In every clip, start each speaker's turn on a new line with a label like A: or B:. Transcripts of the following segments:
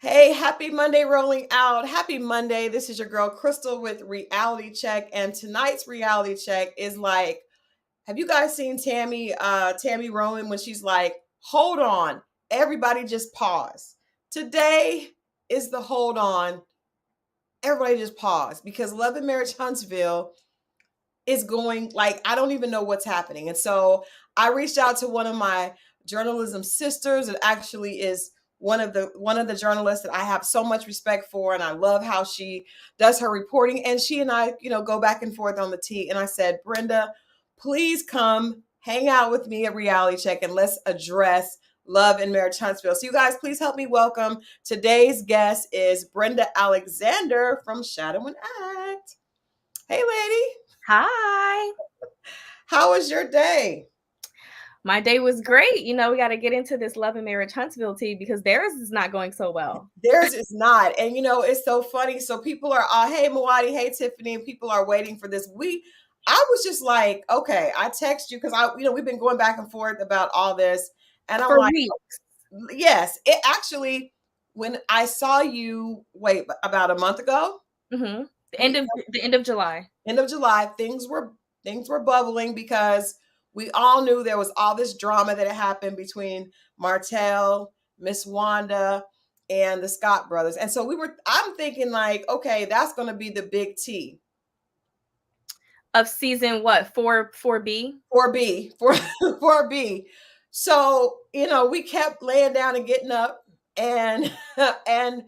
A: Hey, happy Monday rolling out. Happy Monday. This is your girl Crystal with Reality Check. And tonight's reality check is like, have you guys seen Tammy Roman when she's like, hold on, everybody just pause. Today is the hold on, everybody just pause because Love and Marriage Huntsville is going like I don't even know what's happening. And so I reached out to one of my journalism sisters. It actually is one of the journalists that I have so much respect for, and I love how she does her reporting. And she and I, go back and forth on the tea. And I said, Brenda, please come hang out with me at Reality Check and let's address Love and Marriage Huntsville. So you guys, please help me welcome today's guest is Brenda Alexander from Shadow and Act. Hey, lady.
B: Hi.
A: How was your day?
B: My day was great. We got to get into this Love and Marriage Huntsville tea because theirs is not going so well.
A: Theirs is not. And it's so funny. So people are, hey, Mawadi, hey, Tiffany, and people are waiting for this. I was just like, okay, I text you because we've been going back and forth about all this. And I'm
B: For
A: like,
B: weeks.
A: yes, it actually, when I saw you, about a month ago,
B: Mm-hmm. The end of July.
A: end of July, things were bubbling because we all knew there was all this drama that had happened between Martell, Miss Wanda, and the Scott brothers. And so I'm thinking like, okay, that's going to be the big T.
B: Of season what? 4B?
A: 4B, 4B. So, we kept laying down and getting up and and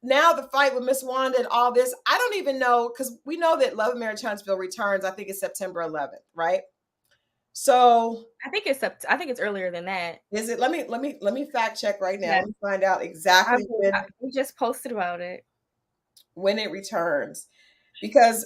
A: now the fight with Miss Wanda and all this, I don't even know because we know that Love and Marriage Huntsville returns. I think it's September 11th, right? So
B: I think it's earlier than that.
A: is it? Let me fact check right now.
B: Yeah.
A: Let me find out exactly
B: We just posted about it.
A: when it returns, because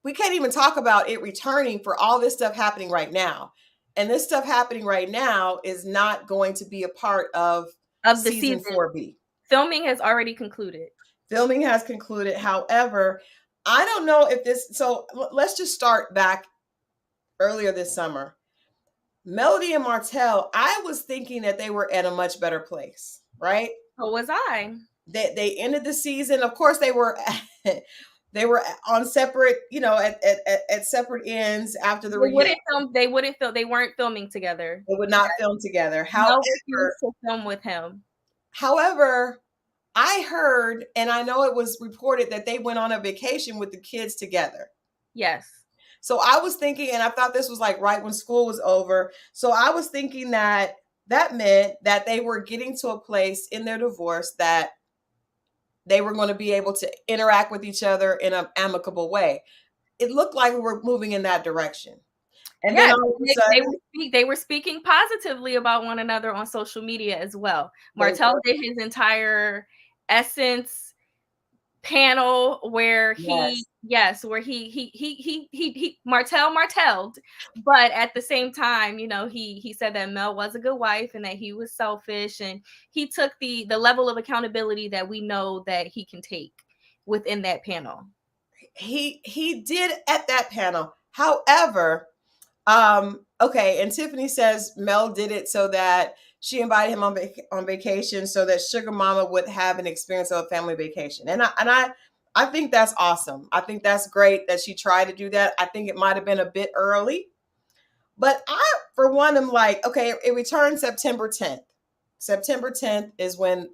A: we can't even talk about it returning for all this stuff happening right now, and this stuff happening right now is not going to be a part of
B: Of the
A: season
B: season.
A: 4B.
B: Filming has already concluded.
A: Filming has concluded. However, I don't know if this. So let's just start back earlier this summer. Melody and Martell, I was thinking that they were at a much better place, right?
B: So was I.
A: They ended the season. Of course, they were they were on separate, at separate ends after the
B: They
A: reunion.
B: wouldn't film. They wouldn't film. They weren't filming together.
A: They would not film together.
B: Mel refused to film with him.
A: However, I heard and I know it was reported that they went on a vacation with the kids together.
B: Yes.
A: So I was thinking, and I thought this was like right when school was over. So I was thinking that meant that they were getting to a place in their divorce that they were going to be able to interact with each other in an amicable way. It looked like we were moving in that direction. And then
B: Yeah,
A: all of a sudden,
B: they were speaking positively about one another on social media as well. Martell did his entire Essence panel where Martelled, but at the same time, he said that Mel was a good wife and that he was selfish, and he took the level of accountability that we know that he can take within that panel.
A: He did at that panel. However, okay, and Tiffany says Mel did it so that she invited him on vacation so that Sugar Mama would have an experience of a family vacation. And I think that's awesome. I think that's great that she tried to do that. I think it might have been a bit early. But I, for one, am like, okay, it returns September 10th. September 10th is when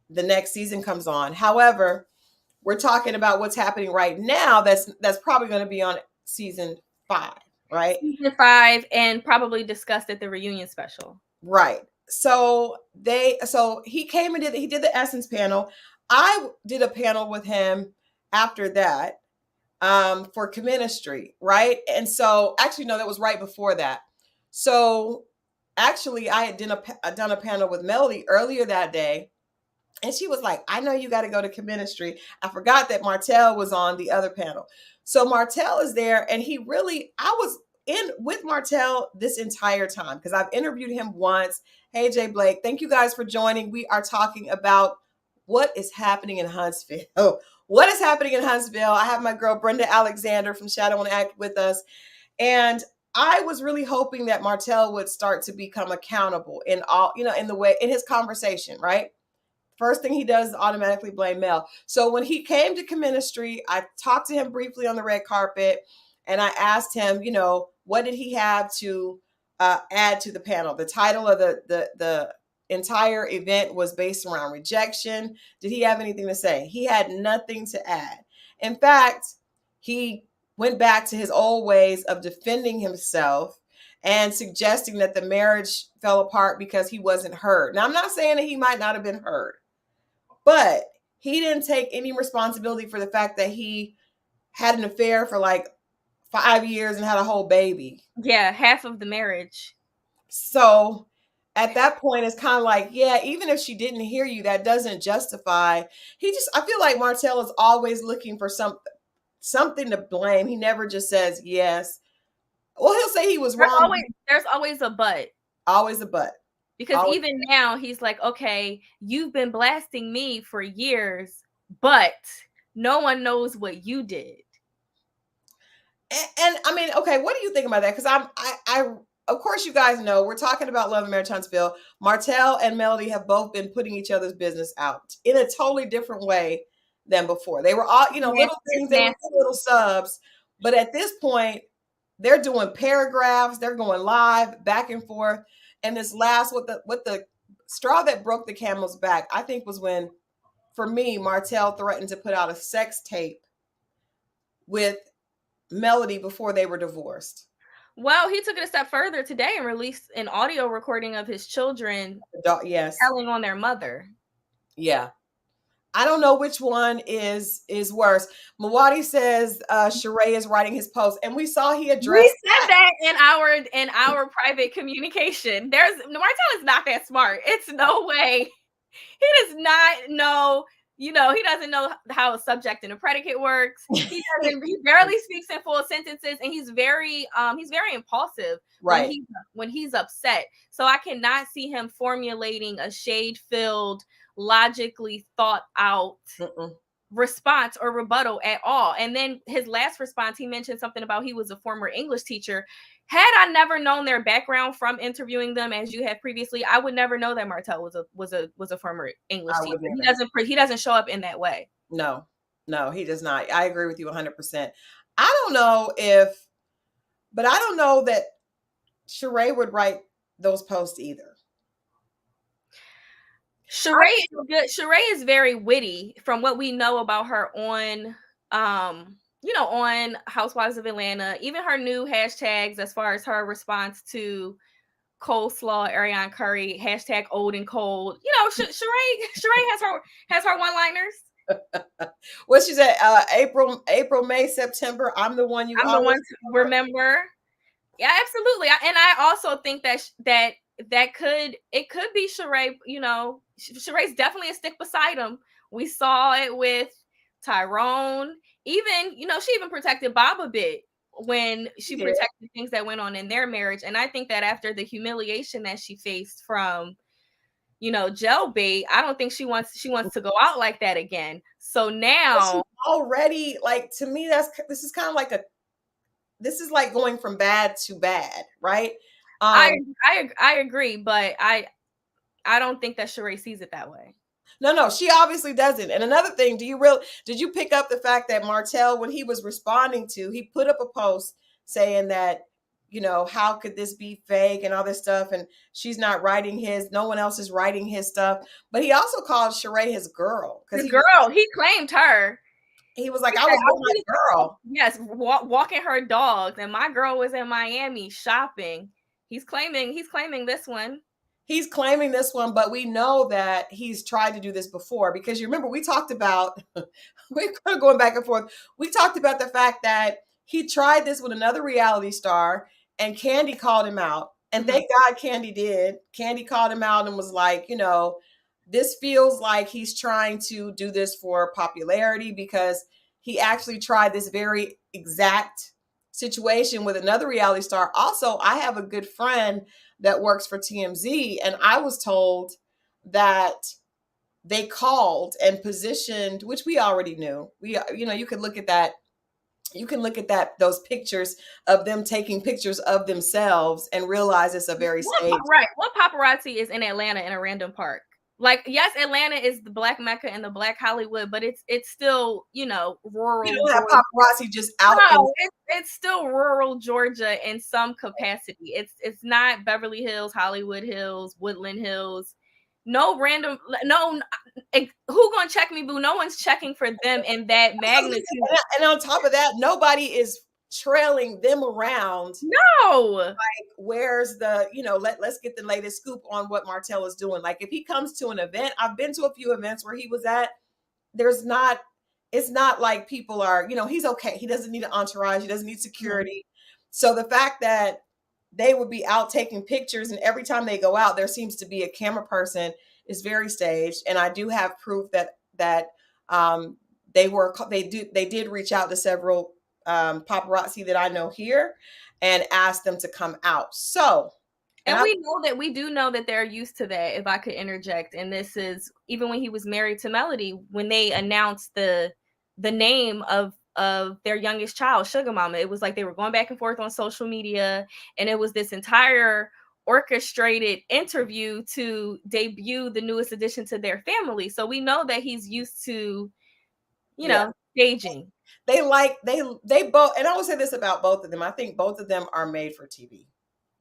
A: the next season comes on. However, we're talking about what's happening right now. That's probably going to be on season 5, right?
B: Season 5, and probably discussed at the reunion special.
A: Right. So he came and he did the Essence panel. I did a panel with him after that for Ministry, right? And so actually, no, that was right before that. So actually, I had done a panel with Melody earlier that day. And she was like, I know you got to go to Ministry. I forgot that Martell was on the other panel. So Martell is there, and I was in with Martell this entire time because I've interviewed him once. Hey, Jay Blake, thank you guys for joining. We are talking about what is happening in Huntsville. What is happening in Huntsville? I have my girl Brenda Alexander from Shadow and Act with us. And I was really hoping that Martell would start to become accountable in all, in the way, in his conversation, right? First thing he does is automatically blame Mel. So when he came to Ministry, I talked to him briefly on the red carpet, and I asked him, what did he have to add to the panel? The title of the entire event was based around rejection. Did he have anything to say? He had nothing to add. In fact, he went back to his old ways of defending himself and suggesting that the marriage fell apart because he wasn't heard. Now, I'm not saying that he might not have been heard, but he didn't take any responsibility for the fact that he had an affair for like 5 years and had a whole baby.
B: Yeah, half of the marriage.
A: So at that point, it's kind of like, yeah, even if she didn't hear you, that doesn't justify. I feel like Martell is always looking for something to blame. He never just says yes. Well, he'll say he was wrong.
B: There's always a but.
A: Always a but.
B: Because
A: always
B: even now, he's like, okay, you've been blasting me for years, but no one knows what you did.
A: And I mean, okay, what do you think about that? Because I of course, you guys know we're talking about Love and Marriage Huntsville. Martell and Melody have both been putting each other's business out in a totally different way than before. They were all, little things, they were little subs, but at this point, they're doing paragraphs, they're going live, back and forth. And this last, what the straw that broke the camel's back, I think, was when, for me, Martell threatened to put out a sex tape with Melody before they were divorced.
B: Well, he took it a step further today and released an audio recording of his children telling on their mother.
A: Yeah. I don't know which one is worse. Mawadi says Sheree is writing his post, and we saw he addressed.
B: We said that in our private communication. Martell is not that smart. It's no way. He does not know. He doesn't know how a subject and a predicate works. He barely speaks in full sentences, and he's very impulsive when he's upset. So I cannot see him formulating a shade-filled, logically thought out response or rebuttal at all. And then his last response, he mentioned something about he was a former English teacher. Had I never known their background from interviewing them, as you have previously, I would never know that Martell was a former English teacher. He doesn't show up in that way.
A: No, he does not. I agree with you 100%. I don't know that Sheree would write those posts either.
B: Sheree is good. Sheree is very witty from what we know about her on on Housewives of Atlanta, even her new hashtags as far as her response to coleslaw, Ariane Curry, hashtag old and cold. Sheree has her one-liners.
A: What she said, April, May, September, I'm the one
B: I'm the one to remember. Yeah, absolutely. And I also think that it could be Sheree. Sheree's definitely a stick beside him. We saw it with Tyrone. Even, she even protected Bob a bit when she protected things that went on in their marriage. And I think that after the humiliation that she faced from, jailbait, I don't think she wants to go out like that again. So now
A: already, like, to me, this is kind of like this is like going from bad to bad, right?
B: I agree, but I don't think that Sheree sees it that way.
A: No, she obviously doesn't. And another thing, did you pick up the fact that Martell, when he was responding he put up a post saying that, how could this be fake and all this stuff, and she's not writing no one else is writing his stuff. But he also called Sheree his girl.
B: He claimed her.
A: He was like, I was with my girl.
B: Yes, walking her dogs, and my girl was in Miami shopping. He's claiming this one.
A: He's claiming this one, but we know that he's tried to do this before, because you remember we talked about, we're going back and forth. We talked about the fact that he tried this with another reality star, and Kandi called him out. And thank God Kandi did. Kandi called him out and was like, this feels like he's trying to do this for popularity, because he actually tried this very exact situation with another reality star. Also, I have a good friend that works for TMZ, and I was told that they called and positioned, which we already knew. You can look at that. You can look at those pictures of them taking pictures of themselves and realize it's a very staged.
B: Right. What paparazzi is in Atlanta in a random park? Like, yes, Atlanta is the Black Mecca and the Black Hollywood, but it's still, you know,
A: You
B: rural
A: don't have
B: Georgia.
A: paparazzi just out in.
B: No, it's still rural Georgia in some capacity. It's not Beverly Hills, Hollywood Hills, Woodland Hills. No random, no, who gonna check me, boo? No one's checking for them in that magnitude.
A: And on top of that, nobody is trailing them around.
B: No.
A: Like, where's the, let's get the latest scoop on what Martell is doing. Like, if he comes to an event, I've been to a few events where he was at, it's not like people are, he's okay. He doesn't need an entourage. He doesn't need security. So the fact that they would be out taking pictures, and every time they go out, there seems to be a camera person, is very staged. And I do have proof that they did reach out to several paparazzi that I know here and ask them to come out. So,
B: and we do know that they're used to that, if I could interject. And this is even when he was married to Melody, when they announced the name of their youngest child, Sugar Mama, it was like they were going back and forth on social media, and it was this entire orchestrated interview to debut the newest addition to their family. So we know that he's used to, you know, staging.
A: They both, and I will say this about both of them. I think both of them are made for TV.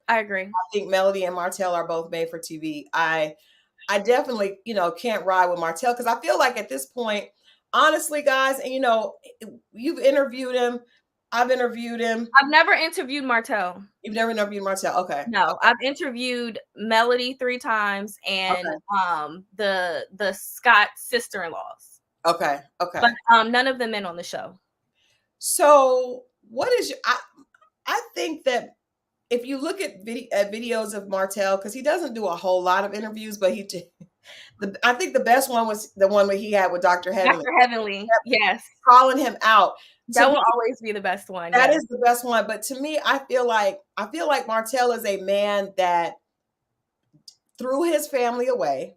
B: I agree.
A: I think Melody and Martell are both made for TV. I definitely, can't ride with Martell, because I feel like at this point, honestly, guys, and you've interviewed him. I've interviewed him.
B: I've never interviewed Martell.
A: You've never interviewed Martell? Okay.
B: No,
A: okay.
B: I've interviewed Melody 3 times and the Scott sister-in-laws.
A: Okay. Okay.
B: But none of the men on the show.
A: So what is I think that if you look at videos of Martell, because he doesn't do a whole lot of interviews, but I think the best one was the one that he had with Dr. Heavenly.
B: Dr. Heavenly, yes.
A: Calling him out.
B: That will always be the best one.
A: That is the best one. But to me, I feel like Martell is a man that threw his family away,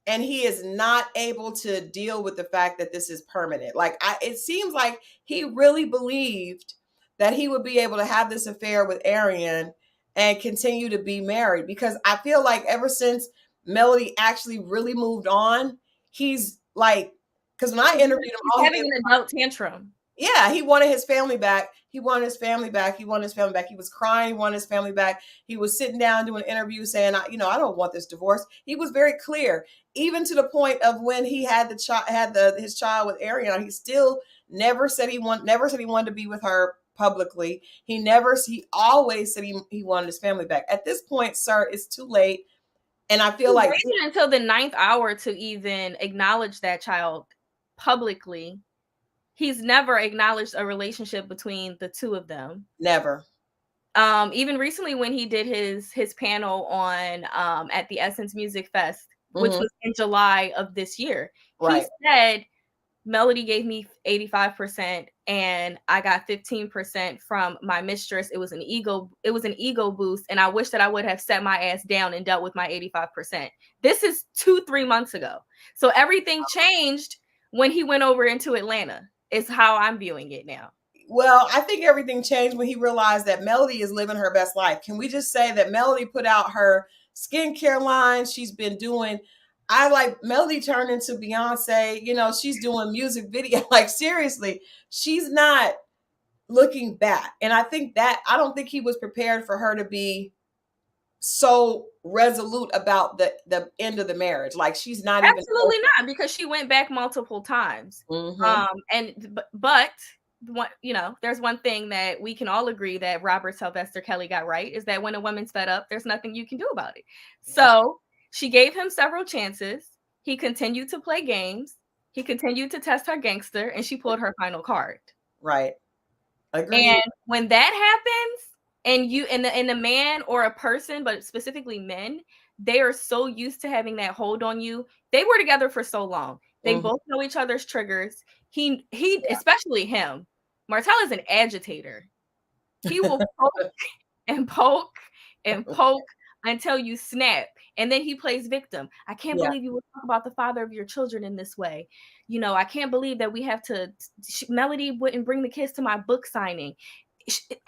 A: and he is not able to deal with the fact that this is permanent. Like, it seems like he really believed that he would be able to have this affair with Arian and continue to be married, because I feel like ever since Melody actually really moved on, he's like, because when I interviewed him,
B: he's having an adult tantrum.
A: Yeah, he wanted his family back. He wanted his family back. He was crying. He wanted his family back. He was sitting down doing an interview saying, I don't want this divorce. He was very clear, even to the point of when he had his child with Ariana. He still never said he wanted to be with her publicly. He always said he wanted his family back. At this point, sir, it's too late. And I feel like
B: waited until the 9th hour to even acknowledge that child publicly. He's never acknowledged a relationship between the two of them.
A: Never.
B: Even recently when he did his panel on at the Essence Music Fest, which was in July of this year, he said Melody gave me 85% and I got 15% from my mistress. It was an ego boost, and I wish that I would have set my ass down and dealt with my 85%. This is 2-3 months ago. So everything changed when he went over into Atlanta. Is how I'm viewing it now.
A: Well, I think everything changed when he realized that Melody is living her best life. Can we just say that Melody put out her skincare line? She's been doing, Melody turned into Beyonce. She's doing music video. Like, seriously, she's not looking back. And I don't think he was prepared for her to be so resolute about the end of the marriage. Like, she's not
B: absolutely not, because she went back multiple times. But there's one thing that we can all agree that Robert Sylvester Kelly got right, is that when a woman's fed up, there's nothing you can do about it. So she gave him several chances. He continued to play games. He continued to test her gangster, and she pulled her final card.
A: Right. Agreed.
B: And when that happens, and the man or a person, but specifically men, they are so used to having that hold on you. They were together for so long. They both know each other's triggers. He especially him. Martell is an agitator. He will poke and poke and poke until you snap. And then he plays victim. I can't believe you would talk about the father of your children in this way. I can't believe that we have to, Melody wouldn't bring the kids to my book signing.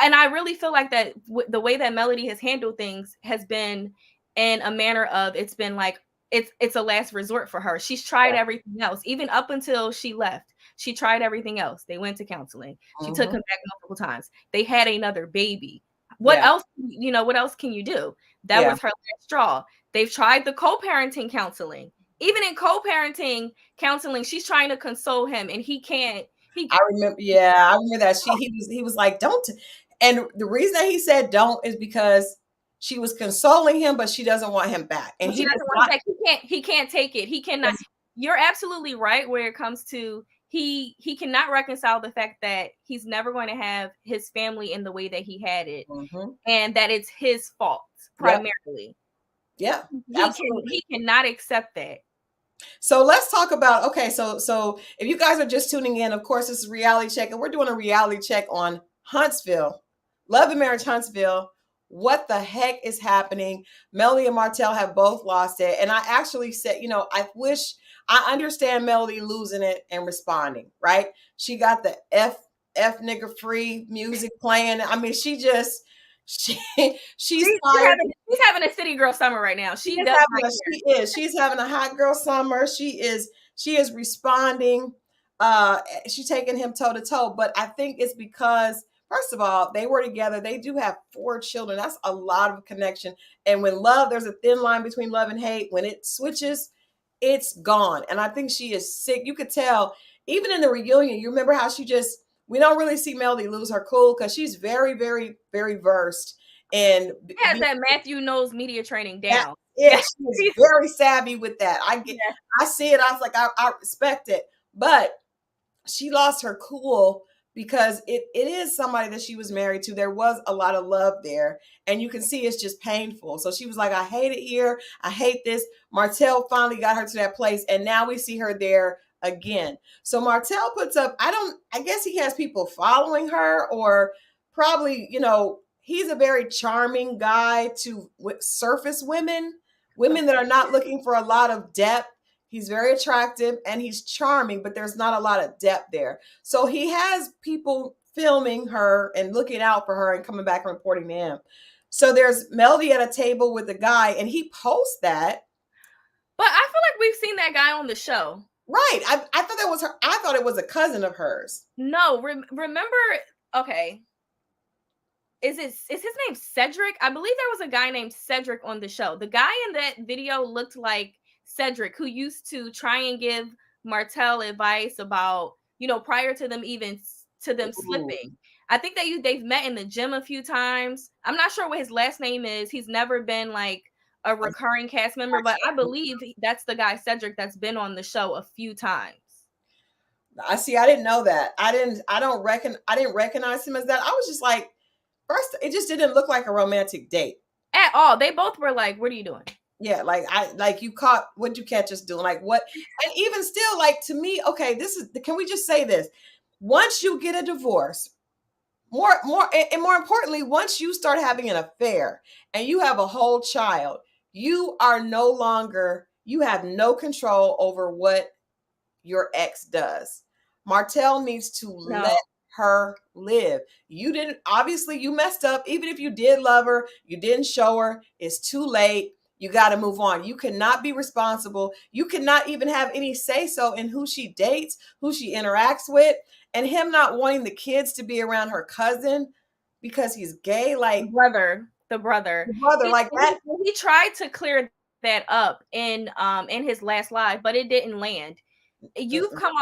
B: And I really feel like that the way that Melody has handled things has been in a manner of, it's been like, it's a last resort for her. She's tried everything else, even up until she left. She tried everything else. They went to counseling. She took him back multiple times. They had another baby. What
A: Yeah.
B: else, what else can you do? That
A: Yeah.
B: was her last straw. They've tried the co-parenting counseling. Even in co-parenting counseling, she's trying to console him and he can't.
A: I remember, yeah, I remember that he was like, don't. And the reason that he said don't is because she was consoling him, but she doesn't want him back. And
B: She
A: he does
B: doesn't want him
A: not.
B: back. He can't take it. He cannot. You're absolutely right where it comes to he cannot reconcile the fact that he's never going to have his family in the way that he had it, and that it's his fault primarily.
A: Yeah, absolutely.
B: He cannot accept that.
A: So let's talk about, okay, so if you guys are just tuning in, of course, this is Reality Check, and we're doing a reality check on Huntsville, Love and Marriage Huntsville. What the heck is happening? Melody and Martell have both lost it. And I actually said, I understand Melody losing it and responding, right? She got the F nigga free music playing. I mean, she's tired.
B: She's having a city girl summer right now. She's
A: having a hot girl summer. She is responding. She's taking him toe to toe. But I think it's because, first of all, they were together. They do have 4 children. That's a lot of connection. And when there's a thin line between love and hate. When it switches, it's gone. And I think she is sick. You could tell, even in the reunion, you remember how we don't really see Melody lose her cool because she's very, very, very versed. And
B: that Matthew knows media training down.
A: She's very savvy with that. I see it. I was like, I respect it. But she lost her cool because it is somebody that she was married to. There was a lot of love there. And you can see it's just painful. So she was like, I hate it here. I hate this. Martell finally got her to that place. And now we see her there again. So Martell puts up, I guess he has people following her, or probably, he's a very charming guy to surface women that are not looking for a lot of depth. He's very attractive and he's charming, but there's not a lot of depth there. So he has people filming her and looking out for her and coming back and reporting to him. So there's Melody at a table with a guy and he posts that.
B: But I feel like we've seen that guy on the show.
A: Right. I thought that was her. I thought it was a cousin of hers.
B: No, remember, okay. Is his name Cedric? I believe there was a guy named Cedric on the show. The guy in that video looked like Cedric, who used to try and give Martell advice about, prior to them slipping. I think that they've met in the gym a few times. I'm not sure what his last name is. He's never been like a recurring cast member, but I believe that's the guy Cedric that's been on the show a few times.
A: I didn't know that. I didn't recognize him as that. I was just like, first, it just didn't look like a romantic date
B: at all. They both were like, "What are you doing?"
A: Yeah, what'd you catch us doing? Like what? And even still, like, to me, okay, can we just say this? Once you get a divorce, more importantly, once you start having an affair and you have a whole child, you have no control over what your ex does. Martell needs to let her live. Obviously you messed up. Even if you did love her, you didn't show her. It's too late. You got to move on. You cannot be responsible. You cannot even have any say-so in who she dates, who she interacts with, and him not wanting the kids to be around her cousin because he's gay. Like
B: the brother,
A: like that.
B: He tried to clear that up in his last live, but it didn't land. You've come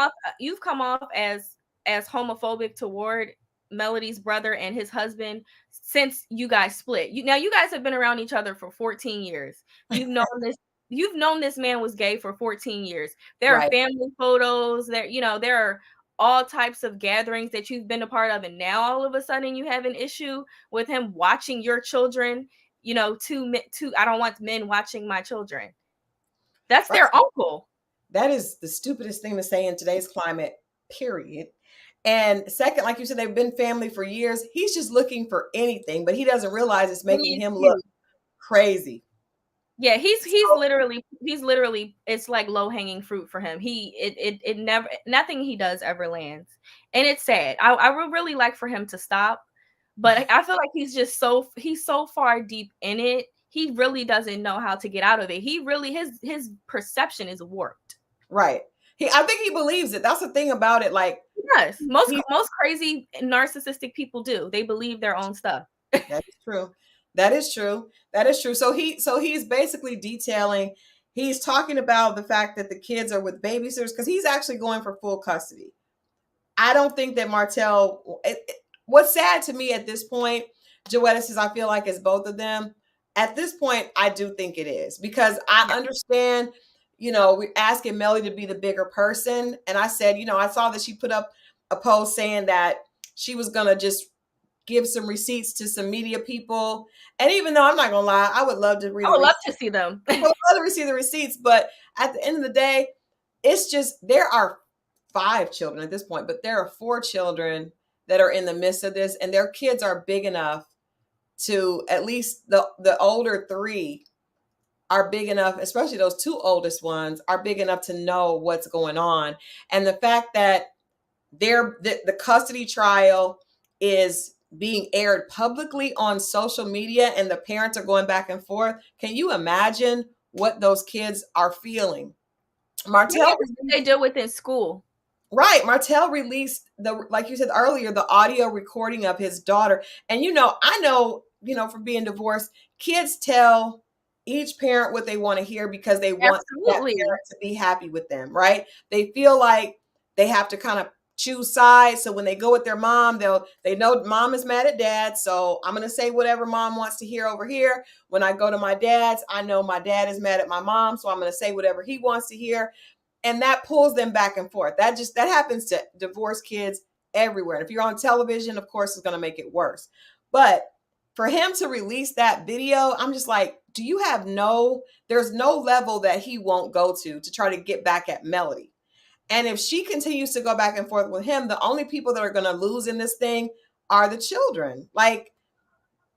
B: off as homophobic toward Melody's brother and his husband since you guys split. You guys have been around each other for 14 years. You've known this man was gay for 14 years. There are family photos, there are all types of gatherings that you've been a part of, and now all of a sudden you have an issue with him watching your children. I don't want men watching my children. That's their uncle.
A: That is the stupidest thing to say in today's climate, period. And second, like you said, they've been family for years. He's just looking for anything, but he doesn't realize it's making him look crazy.
B: Yeah, he's literally it's like low-hanging fruit for him. It never, nothing he does ever lands. And it's sad. I would really like for him to stop, but I feel like he's so far deep in it. he really doesn't know how to get out of it. He really, his perception is warped.
A: Right. I think he believes it. That's the thing about it. Like,
B: yes, most crazy narcissistic people do. They believe their own stuff.
A: That is true. That is true. That is true. So he's basically detailing. He's talking about the fact that the kids are with babysitters because he's actually going for full custody. I don't think that Martell. What's sad to me at this point, Joetta says, I feel like it's both of them. At this point, I do think it is because I understand. We're asking Melly to be the bigger person, and I said, I saw that she put up a post saying that she was gonna just give some receipts to some media people. And even though I'm not gonna lie, I would love to read.
B: I would love to see them.
A: I would love to receive the receipts, but at the end of the day, it's just there are 5 children at this point, but there are 4 children that are in the midst of this, and their kids are big enough to at least the older 3 are big enough, especially those 2 oldest ones are big enough to know what's going on. And the fact that the custody trial is being aired publicly on social media and the parents are going back and forth. Can you imagine what those kids are feeling? Martell,
B: they deal with in school.
A: Right. Martell released like you said earlier, the audio recording of his daughter. And I know, from being divorced, kids tell each parent what they want to hear because they want that parent to be happy with them, right? They feel like they have to kind of choose sides. So when they go with their mom, they know mom is mad at dad. So I'm going to say whatever mom wants to hear over here. When I go to my dad's, I know my dad is mad at my mom. So I'm going to say whatever he wants to hear. And that pulls them back and forth. That happens to divorced kids everywhere. And if you're on television, of course, it's going to make it worse. But for him to release that video, I'm just like, there's no level that he won't go to try to get back at Melody. And if she continues to go back and forth with him, the only people that are going to lose in this thing are the children. Like,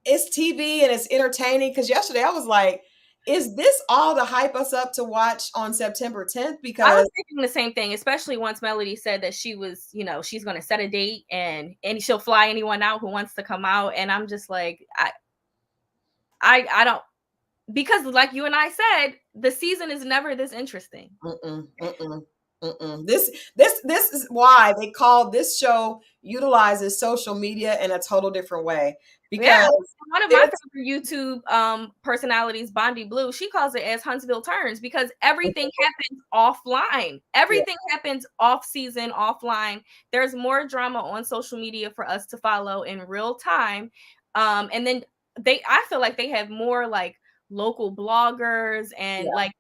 A: it's TV and it's entertaining. Because yesterday I was like, is this all to hype us up to watch on September 10th? Because
B: I was thinking the same thing, especially once Melody said that she was, she's going to set a date and she'll fly anyone out who wants to come out. And I'm just like, I don't, because like you and I said, the season is never this interesting.
A: This is why they call this show utilizes social media in a total different way. Because
B: one of my favorite YouTube personalities, Bondi Blue, she calls it as Huntsville turns because everything happens offline. Everything happens off season, offline. There's more drama on social media for us to follow in real time. And then I feel like they have more like local bloggers and like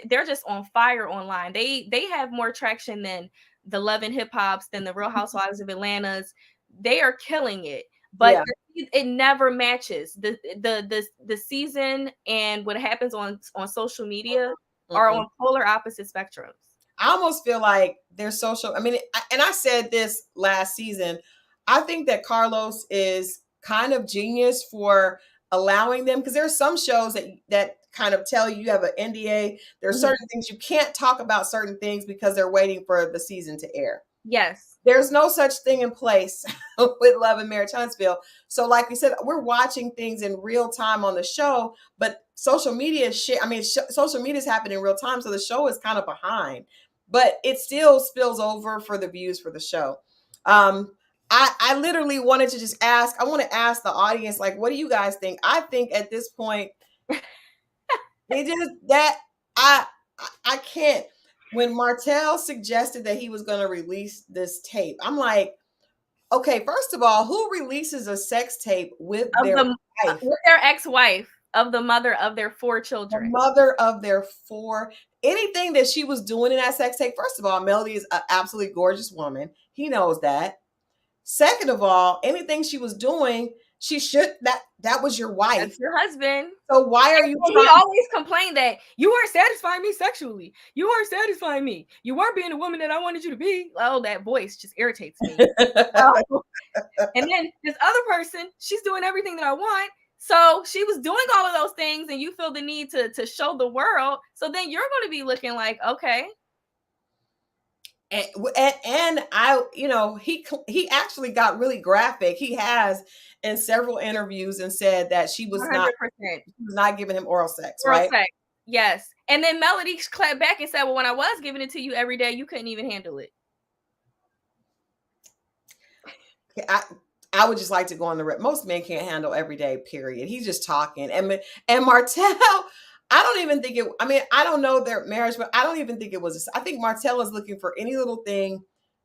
B: they're just on fire online. They have more traction than the Love and Hip Hops, than the Real Housewives of Atlanta's. They are killing it, but it never matches the season and what happens on social media are on polar opposite spectrums.
A: I almost feel like their social. I mean, and I said this last season. I think that Carlos is kind of genius for allowing them, because there are some shows that kind of tell you have an NDA. There are certain things you can't talk about, certain things because they're waiting for the season to air.
B: Yes.
A: There's no such thing in place with Love and Marriage Huntsville. So like we said, we're watching things in real time on the show, but social media social media is happening in real time. So the show is kind of behind, but it still spills over for the views for the show. I literally wanted to just ask, I want to ask the audience, like, what do you guys think? I think at this point, I can't. When Martell suggested that he was going to release this tape, I'm like, okay, first of all, who releases a sex tape with their wife?
B: With their ex-wife, of the mother of their 4 children.
A: The mother of their 4. Anything that she was doing in that sex tape, first of all, Melody is an absolutely gorgeous woman. He knows that. Second of all, anything she was doing, she should, that was your wife.
B: That's your husband.
A: So why are you
B: He always complained that you weren't satisfying me sexually. You weren't satisfying me. You weren't being the woman that I wanted you to be. Oh, that voice just irritates me. And then this other person, she's doing everything that I want. So she was doing all of those things and you feel the need to show the world. So then you're going to be looking like, okay.
A: and I, he actually got really graphic. He has in several interviews and said that she was not
B: 100%.
A: she was not giving him oral sex,
B: Oral
A: right?
B: sex. Yes. And then Melody clapped back and said, well, when I was giving it to you every day, you couldn't even handle it.
A: I would just like to go on the rip. Most men can't handle every day, period. He's just talking. And Martell, I don't even think it, I mean, I don't know their marriage, but I don't even think it was, I think Martell is looking for any little thing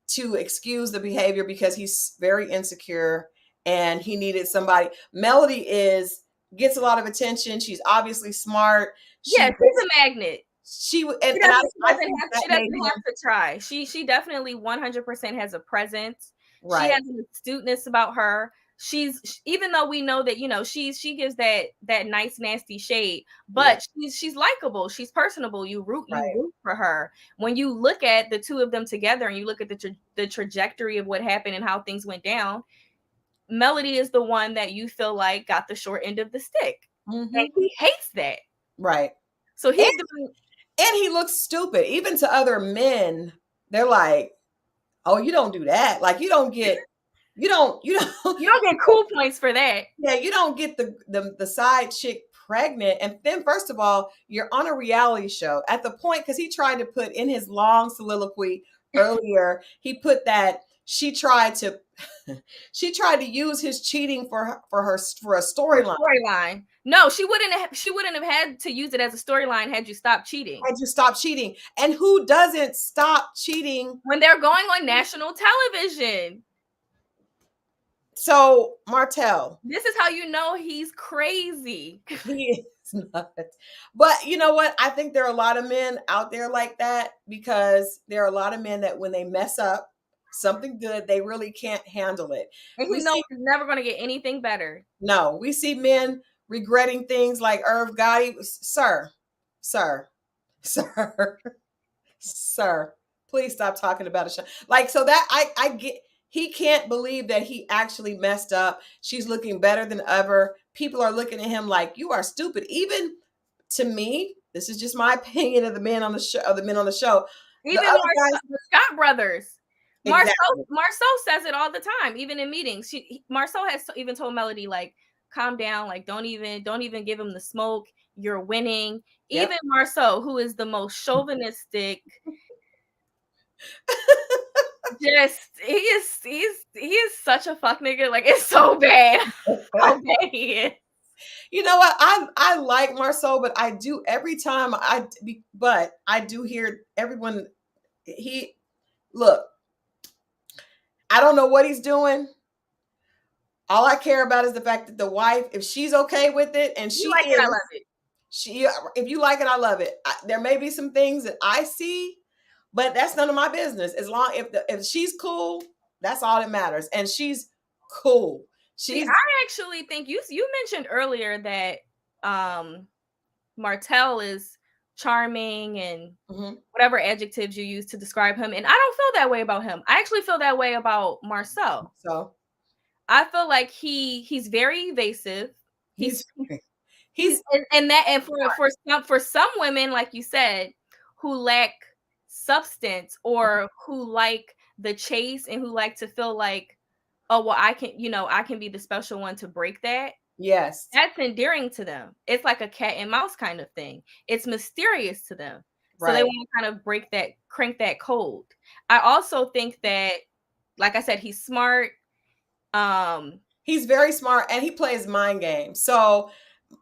A: to excuse the behavior because he's very insecure and he needed somebody. Melody gets a lot of attention. She's obviously smart.
B: Yeah, she's a magnet.
A: And I think that
B: she doesn't have to try. She definitely 100% has a presence.
A: Right.
B: She has an astuteness about her. Even though we know that, she gives that nice nasty shade, but she's likable, she's personable. You root for her. When you look at the two of them together and you look at the trajectory of what happened and how things went down, Melody is the one that you feel like got the short end of the stick. And he hates that.
A: Right.
B: So he's
A: and he looks stupid. Even to other men, they're like, oh, you don't do that. Like you don't get
B: cool points for that.
A: Yeah, you don't get the side chick pregnant. And then first of all, you're on a reality show at the point, because he tried to put in his long soliloquy earlier, he put that she tried to use his cheating for a storyline.
B: No, she wouldn't have had to use it as a storyline had you stopped cheating.
A: And who doesn't stop cheating
B: when they're going on national television?
A: So, Martell,
B: this is how you know he's crazy.
A: He is not. But you know what? I think there are a lot of men out there like that, because there are a lot of men that when they mess up something good, they really can't handle it.
B: And he's never going to get anything better.
A: No, we see men regretting things like Irv Gotti. Sir, please stop talking about a show. Like, so that I get, he can't believe that he actually messed up. She's looking better than ever. People are looking at him like, you are stupid. Even to me, this is just my opinion of the men on the show,
B: Even the Scott brothers. Marceau says it all the time, even in meetings. Marceau has even told Melody, like, calm down, like don't even give him the smoke. You're winning. Yep. Even Marceau, who is the most chauvinistic, just he is such a fuck nigga. Like, it's so bad how bad he is.
A: You know what? I like Marceau, but I do every time but I do hear everyone. Look, I don't know what he's doing. All I care about is the fact that the wife, if she's okay with it, and she
B: like it, I love it.
A: If you like it, I love it. There may be some things that I see, but that's none of my business. As long if she's cool, that's all that matters. And she's cool.
B: I actually think you mentioned earlier that Martell is charming and whatever adjectives you use to describe him, and I don't feel that way about him. I actually feel that way about Marceau.
A: So
B: I feel like he's very evasive.
A: He's
B: and for some women, like you said, who lack substance or who like the chase and who like to feel like, oh well, I can be the special one to break that.
A: Yes,
B: that's endearing to them. It's like a cat and mouse kind of thing. It's mysterious to them, so they want to kind of crank that code. I also think that, like I said, he's smart.
A: He's very smart, and he plays mind games. So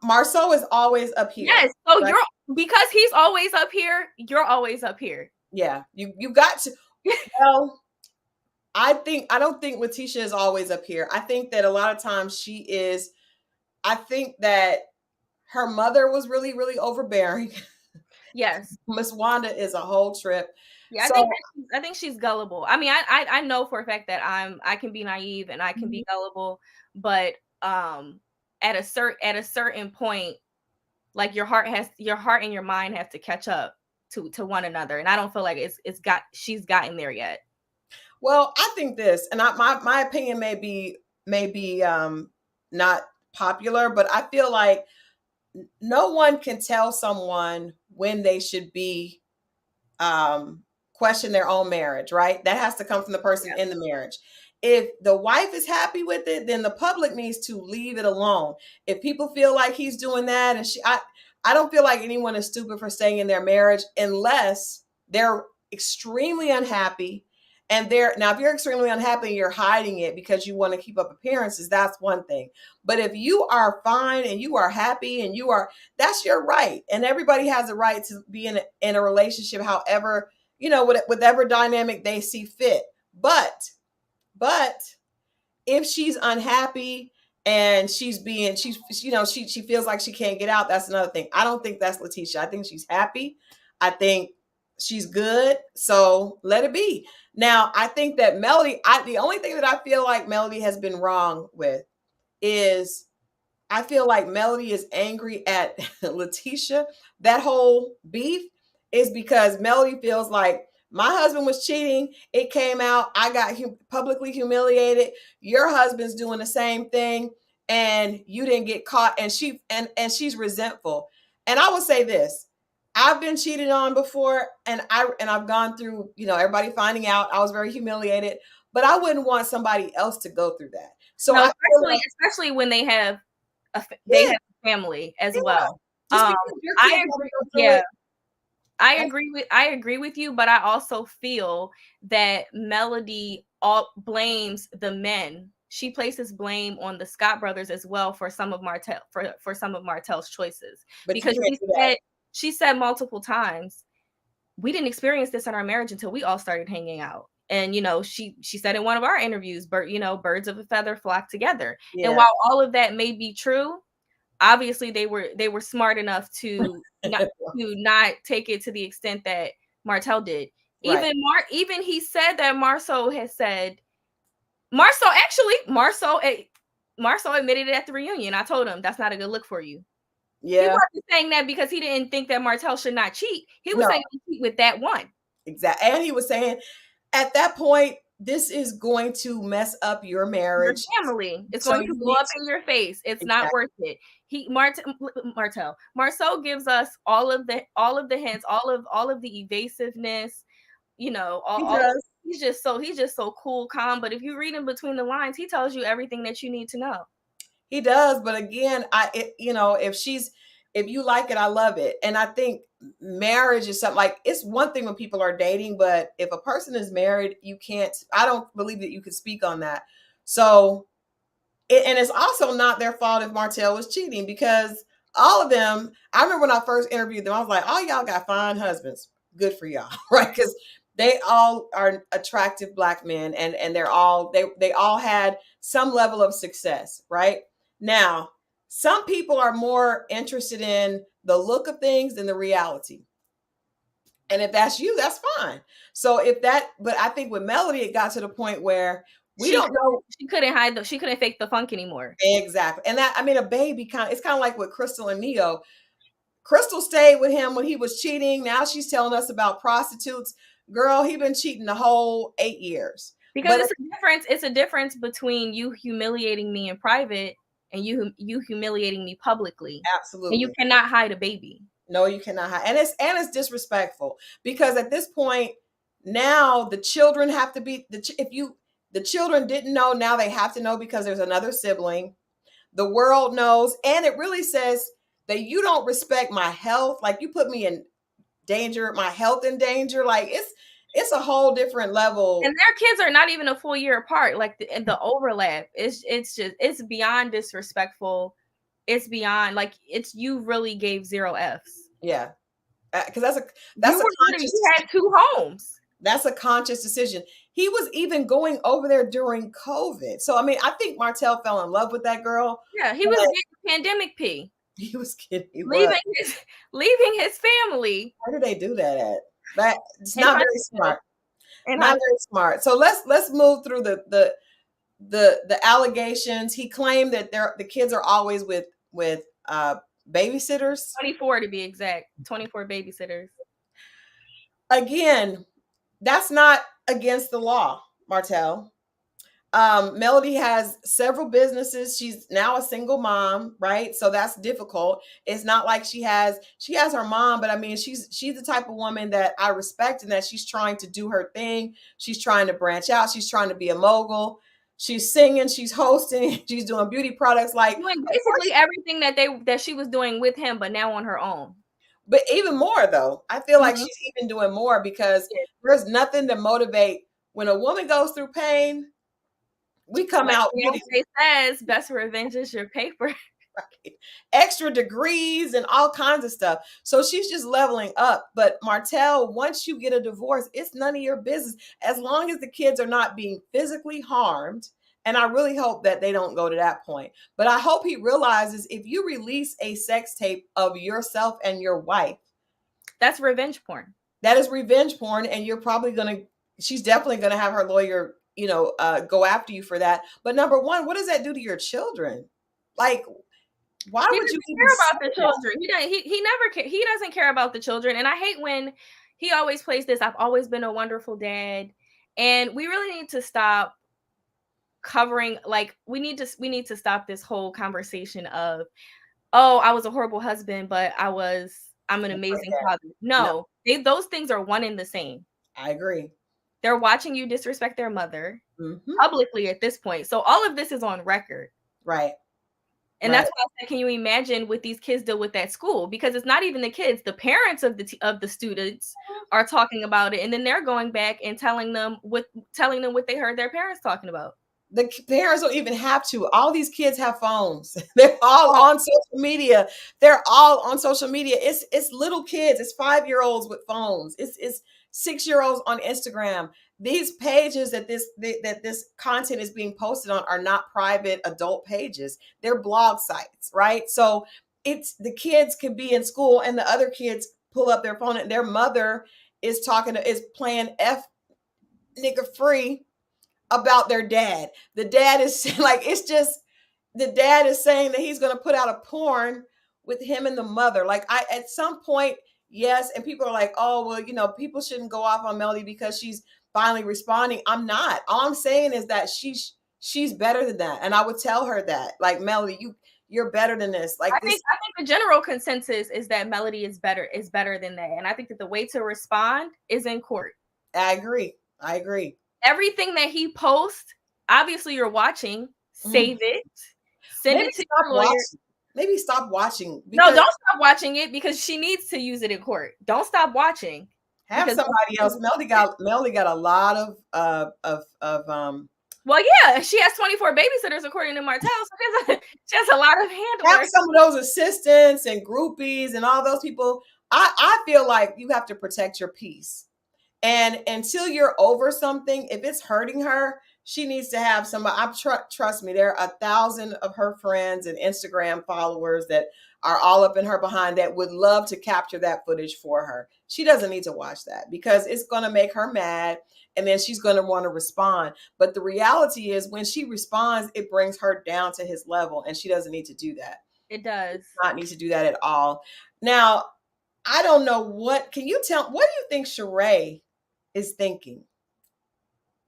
A: Marceau is always up here.
B: Yes. So right? Because he's always up here, you're always up here.
A: Yeah. You got to. Well, I don't think Letitia is always up here. I think that a lot of times she is. I think that her mother was really, really overbearing.
B: Yes.
A: Miss Wanda is a whole trip.
B: Yeah, I think she's gullible. I mean, I know for a fact that I can be naive and I can be gullible, but at a certain point, like your heart and your mind have to catch up to one another, and I don't feel like she's gotten there yet.
A: Well, I think this, and my opinion may be not popular, but I feel like no one can tell someone when they should be question their own marriage, right? That has to come from the person
B: Yeah.
A: in the marriage. If the wife is happy with it, then the public needs to leave it alone. If people feel like he's doing that, and I don't feel like anyone is stupid for staying in their marriage unless they're extremely unhappy. And now, if you're extremely unhappy and you're hiding it because you want to keep up appearances, that's one thing. But if you are fine and you are happy and that's your right. And everybody has a right to be in a relationship, however, whatever dynamic they see fit. But if she's unhappy and she's she feels like she can't get out, that's another thing. I don't think that's Letitia. I think she's happy. I think she's good. So let it be. Now, I think that Melody, the only thing that I feel like Melody has been wrong with is I feel like Melody is angry at Letitia. That whole beef is because Melody feels like my husband was cheating. It came out. I got publicly humiliated. Your husband's doing the same thing, and you didn't get caught. And she's resentful. And I will say this: I've been cheated on before, and I've gone through. Everybody finding out. I was very humiliated, but I wouldn't want somebody else to go through that. So
B: No,
A: I feel like,
B: especially when they have
A: yeah,
B: a family as
A: yeah.
B: well.
A: Just because your
B: I
A: kids have
B: agree.
A: to go through
B: Yeah,
A: it.
B: I agree with you, but I also feel that Melody all blames the men. She places blame on the Scott brothers as well for some of Martell's choices.
A: But you
B: Because
A: can't do that.
B: she said multiple times, we didn't experience this in our marriage until we all started hanging out. And she said in one of our interviews, birds of a feather flock together.
A: Yeah.
B: And while all of that may be true, obviously they were smart enough to not take it to the extent that Martell did.
A: Right.
B: Even he said that Marceau admitted it at the reunion. I told him that's not a good look for you. He
A: Yeah.
B: wasn't saying that because he didn't think that Martell should not cheat. He was
A: No.
B: saying cheat with that one.
A: Exactly. And he was saying at that point, this is going to mess up your marriage.
B: Your family. It's going to blow up in your face. It's not worth it. Marceau gives us all of the hints, all of the evasiveness, he's just so cool, calm. But if you read in between the lines, he tells you everything that you need to know.
A: He does, but again, if you like it, I love it. And I think marriage is something like, it's one thing when people are dating, but if a person is married, I don't believe that you could speak on that. So, and it's also not their fault if Martell was cheating, because all of them, I remember when I first interviewed them, I was like, oh, y'all got fine husbands. Good for y'all, right? Because they all are attractive Black men, and they all had some level of success, right? Now, some people are more interested in the look of things than the reality. And if that's you, that's fine. So but I think with Melody, it got to the point where we don't know.
B: She couldn't she couldn't fake the funk anymore.
A: Exactly. And a baby it's kind of like with Crystal and Neo. Crystal stayed with him when he was cheating. Now she's telling us about prostitutes. Girl, he been cheating the whole 8 years.
B: Because it's a difference between you humiliating me in private and you humiliating me publicly.
A: Absolutely.
B: And you cannot hide a baby.
A: No, you cannot hide. And it's disrespectful, because at this point, now the children have to be the children didn't know, now they have to know, because there's another sibling. The world knows, and it really says that you don't respect my health. Like, you put me in danger, my health in danger. Like, it's a whole different level.
B: And their kids are not even a full year apart. Like the overlap, it's beyond disrespectful. It's beyond, like, you really gave 0 Fs.
A: Yeah, because
B: you had 2 homes.
A: That's a conscious decision. He was even going over there during COVID. So I think Martell fell in love with that girl.
B: Yeah, he was getting pandemic P.
A: He was kidding.
B: Leaving his family.
A: Where do they do that at? It's not very smart. Not very smart. So let's move through the allegations. He claimed that the kids are always with babysitters.
B: 24 to be exact. 24 babysitters.
A: Again, that's not against the law, Martell. Melody has several businesses. She's now a single mom, right? So that's difficult. It's not like she has her mom, but I mean she's the type of woman that I respect and that she's trying to do her thing. She's trying to branch out. She's trying to be a mogul. She's singing, she's hosting, she's doing beauty products. Like,
B: doing basically everything that she was doing with him, but now on her own.
A: but even more though, I feel like
B: Mhm.
A: she's even doing more because
B: Yeah.
A: there's nothing to motivate when a woman goes through pain. We come
B: Like
A: out beauty.
B: Beyonce says, best revenge is your paper.
A: Right. Extra degrees and all kinds of stuff. So she's just leveling up. But Martell, once you get a divorce, it's none of your business as long as the kids are not being physically harmed. And I really hope that they don't go to that point. But I hope he realizes if you release a sex tape of yourself and your wife,
B: That's revenge porn.
A: that is revenge porn. And you're probably going to, she's definitely going to have her lawyer, go after you for that. But number one, what does that do to your children? Like, why
B: He
A: would you
B: doesn't
A: even
B: care
A: say
B: about the
A: that?
B: children. He never he doesn't care about the children. And I hate when he always plays this. I've always been a wonderful dad. And we really need to stop covering, like, we need to stop this whole conversation of, oh, I was a horrible husband, but I'm an amazing father.
A: No,
B: No, those things are one and the same.
A: I agree.
B: They're watching you disrespect their mother
A: Mhm.
B: publicly at this point. So all of this is on record.
A: Right,
B: And
A: right.
B: that's why I said, can you imagine what these kids deal with at school? Because it's not even the kids, the parents of the students are talking about it, and then they're going back and telling them what they heard their parents talking about.
A: The parents don't even have to. All these kids have phones. They're all
B: Oh,
A: on social media. They're all on social media. It's little kids. It's 5-year-olds with phones. It's 6-year-olds on Instagram. These pages that this content is being posted on are not private adult pages. They're blog sites, right? So it's the kids can be in school and the other kids pull up their phone and their mother is playing F nigga free about their dad. The dad is like, it's just the dad is saying that he's going to put out a porn with him and the mother. Like, I at some point, yes, and people are like, oh well, people shouldn't go off on Melody because she's finally responding. I'm not. All I'm saying is that she's better than that, and I would tell her that, like, Melody, you're better than this. Like this,
B: I think the general consensus is that Melody is better than that, and I think that the way to respond is in court.
A: I agree. I agree.
B: Everything that he posts, obviously you're watching. Save it, send
A: Maybe
B: it to
A: stop
B: your lawyer.
A: watching. Maybe stop watching.
B: No, don't stop watching it because she needs to use it in court. Don't stop watching.
A: Have somebody else. Melody got a lot of
B: Well, yeah, she has 24 babysitters according to Martell, so she has a lot of
A: have
B: handlers.
A: some of those assistants and groupies and all those people. I feel like you have to protect your peace. And until you're over something, if it's hurting her, she needs to have somebody. Trust me, there are 1,000 of her friends and Instagram followers that are all up in her behind that would love to capture that footage for her. She doesn't need to watch that because it's going to make her mad and then she's going to want to respond. But the reality is when she responds, it brings her down to his level and she doesn't need to do that.
B: It does.
A: Not need to do that at all. Now, I don't know can you tell, what do you think Sheree is thinking?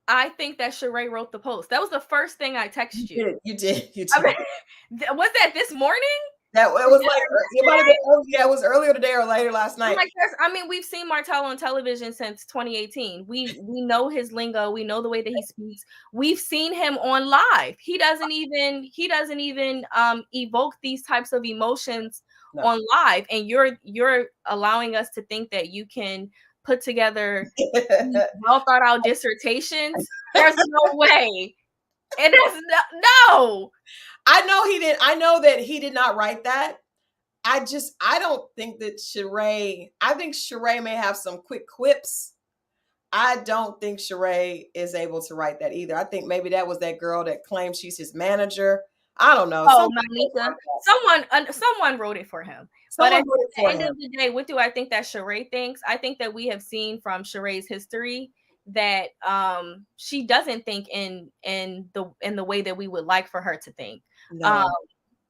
B: I think that Sheree wrote the post. That was the first thing I texted you.
A: You did.
B: I mean, was that this morning?
A: That it was like it might have been yeah, it was earlier today or later last night.
B: Like, I mean, we've seen Martell on television since 2018. We know his lingo. We know the way that he speaks. We've seen him on live. He doesn't even evoke these types of emotions on live. And you're allowing us to think that you can put together well thought out dissertations. There's no way. And there's no.
A: I know that he did not write that. I don't think that I think Sheree may have some quick quips. I don't think Sheree is able to write that either. I think maybe that was that girl that claims she's his manager. I don't know.
B: Oh, Monica. Someone wrote it for him. But at the end of the day, what do I think that Sheree thinks? I think that we have seen from Sheree's history that she doesn't think in the way that we would like for her to think.
A: No.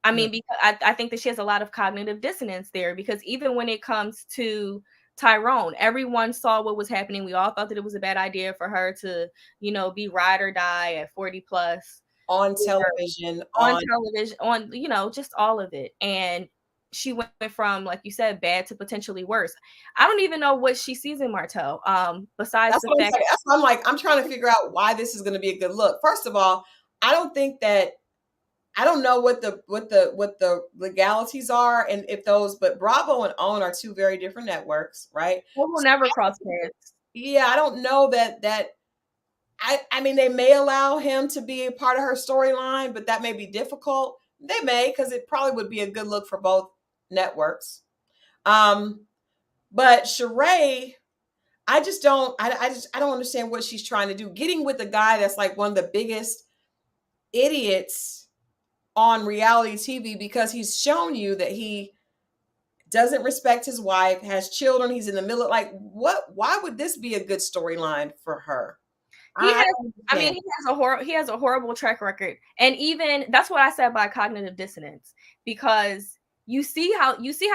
B: I mean, because I think that she has a lot of cognitive dissonance there, because even when it comes to Tyrone. Everyone saw what was happening. We all thought that it was a bad idea for her to, be ride or die at 40 plus
A: On television,
B: on
A: on
B: television, on, just all of it. And she went from, like you said, bad to potentially worse. I don't even know what she sees in Martell. Besides
A: that's
B: the
A: what I'm
B: fact
A: saying. That's what I'm like, I'm trying to figure out why this is going to be a good look. First of all, I don't think that I don't know what the legalities are and if those, but Bravo and OWN are two very different networks, right?
B: they will
A: So
B: never cross paths.
A: yeah, I don't know that I mean they may allow him to be a part of her storyline, but that may be difficult. They may, because it probably would be a good look for both networks. Um, but Sheree, I just don't I don't understand what she's trying to do. Getting with a guy that's like one of the biggest idiots on reality TV because he's shown you that he doesn't respect his wife, has children, he's in the middle of like what why would this be a good storyline for her?
B: He
A: I
B: has,
A: don't
B: I mean,
A: understand.
B: he has a horrible track record. And even that's what I said by cognitive dissonance, because you see how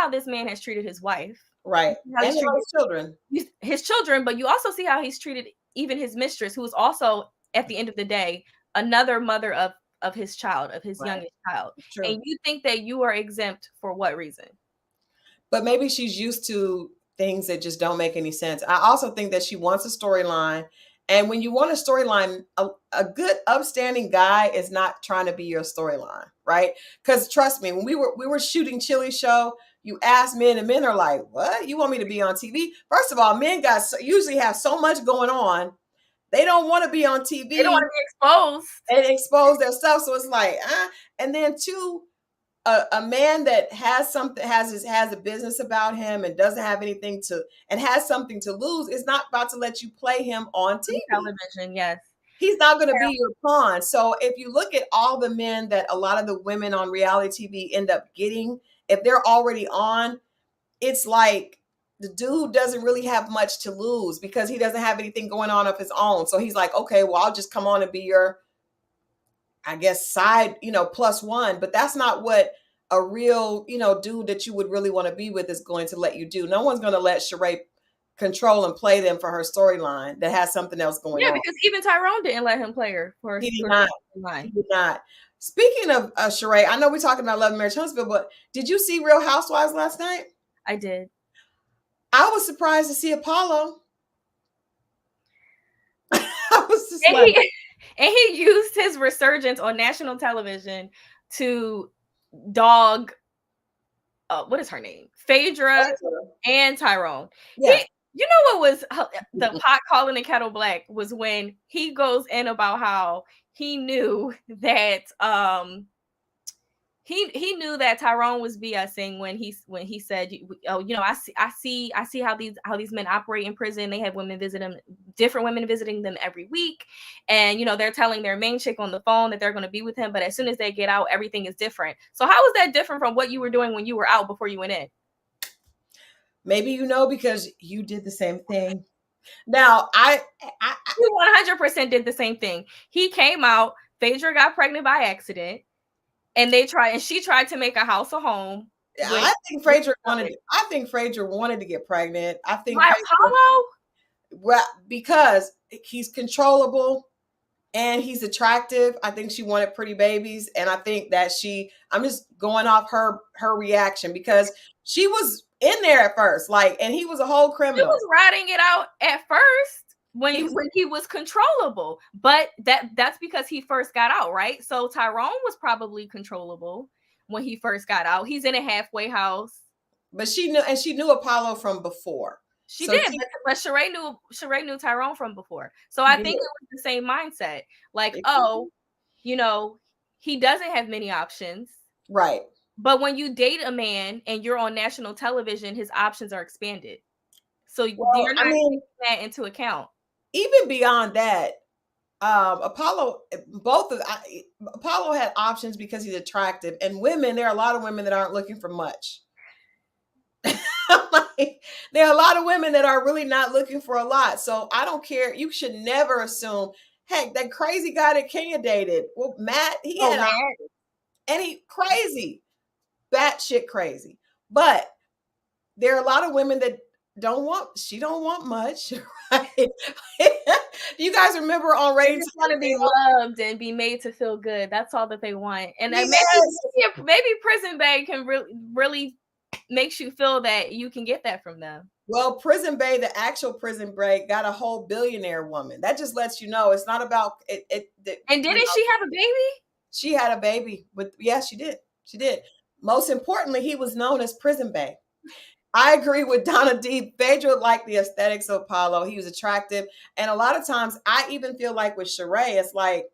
B: this man has treated his wife.
A: Right.
B: How
A: And
B: he's treated
A: those children.
B: his children, but you also see how he's treated even his mistress, who is also, at the end of the day, another mother of his child, of his
A: Right.
B: youngest child.
A: True.
B: And you think that you are exempt for what reason?
A: But maybe she's used to things that just don't make any sense. I also think that she wants a storyline. And when you want a storyline, a good upstanding guy is not trying to be your storyline, right? Because trust me, when we were shooting Chili Show, you ask men, and men are like, "What? You want me to be on TV?" First of all, men usually have so much going on, they don't want to be on
B: They don't
A: TV
B: want to be exposed.
A: and expose their stuff. So it's like, and then two, a man that has something has a business about him and doesn't have anything to and has something to lose is not about to let you play him on
B: On
A: TV.
B: television, yes.
A: He's not going to be your pawn. So if you look at all the men that a lot of the women on reality TV end up getting, if they're already on, it's like the dude doesn't really have much to lose because he doesn't have anything going on of his own. So he's like, okay, well, I'll just come on and be your, I guess, side, plus one. But that's not what a real, dude that you would really want to be with is going to let you do. No one's going to let Sheree control and play them for her storyline that has something else going
B: Yeah,
A: on.
B: because even Tyrone didn't let him play her for
A: He did
B: for
A: not.
B: storyline.
A: He did not. Speaking of Sheree, I know we're talking about Love and Marriage Huntsville, but did you see Real Housewives last night?
B: I did.
A: I was surprised to see Apollo. I was just
B: And
A: like,
B: he used his resurgence on national television to dog, what is her name? Phaedra and Tyrone. He,
A: yeah,
B: you know what was the pot calling the kettle black was when he goes in about how he knew that he knew that Tyrone was BSing when he said, "Oh, I see how these men operate in prison. They have women visit them, different women visiting them every week, and they're telling their main chick on the phone that they're going to be with him, but as soon as they get out, everything is different. So how is that different from what you were doing when you were out before you went in?
A: maybe because you did the same thing. Now, I
B: He 100% did the same thing. He came out. Phaedra got pregnant by accident, and she tried to make a house a home with.
A: I think Frazier wanted. I think Frazier wanted to get pregnant. I think
B: My
A: Frazier,
B: Apollo?
A: well, because he's controllable and he's attractive. I think she wanted pretty babies, and I think that I'm just going off her reaction because she was in there at first, like, and he was a whole
B: He
A: criminal.
B: was riding it out at first when
A: He was,
B: when he was controllable, but that's because he first got out, right? So Tyrone was probably controllable when he first got out. He's in a halfway house.
A: but she knew Apollo from before.
B: She
A: So
B: did, but Sheree knew Tyrone from before. So I think it was the same mindset. Like, oh, you know, he doesn't have many options.
A: right.
B: But when you date a man and you're on national television, his options are expanded. So
A: Well,
B: you're
A: I
B: not
A: mean,
B: taking that into account.
A: even beyond that, Apollo, Apollo had options because he's attractive, and women. There are a lot of women that aren't looking for much. Like, there are a lot of women that are really not looking for a lot. So I don't care. You should never assume. Heck, that crazy guy that Kenya dated, well, Matt, he
B: Oh
A: had,
B: man.
A: and he crazy, batshit crazy. But there are a lot of women that she don't want much, right? Do you guys remember on
B: They
A: Rating
B: just want to be loved and be made to feel good. That's all that they want. And then
A: Yes.
B: maybe Prison Bae can really makes you feel that you can get that from them.
A: Well, Prison Bae, the actual Prison Break, got a whole billionaire woman. That just lets you know it's not about it.
B: And didn't she have a baby?
A: She had a baby with. Yes, she did. She did. Most importantly, he was known as Prison Bae. I agree with Donna D. Phaedra liked the aesthetics of Apollo. He was attractive. And a lot of times, I even feel like with Sheree, it's like,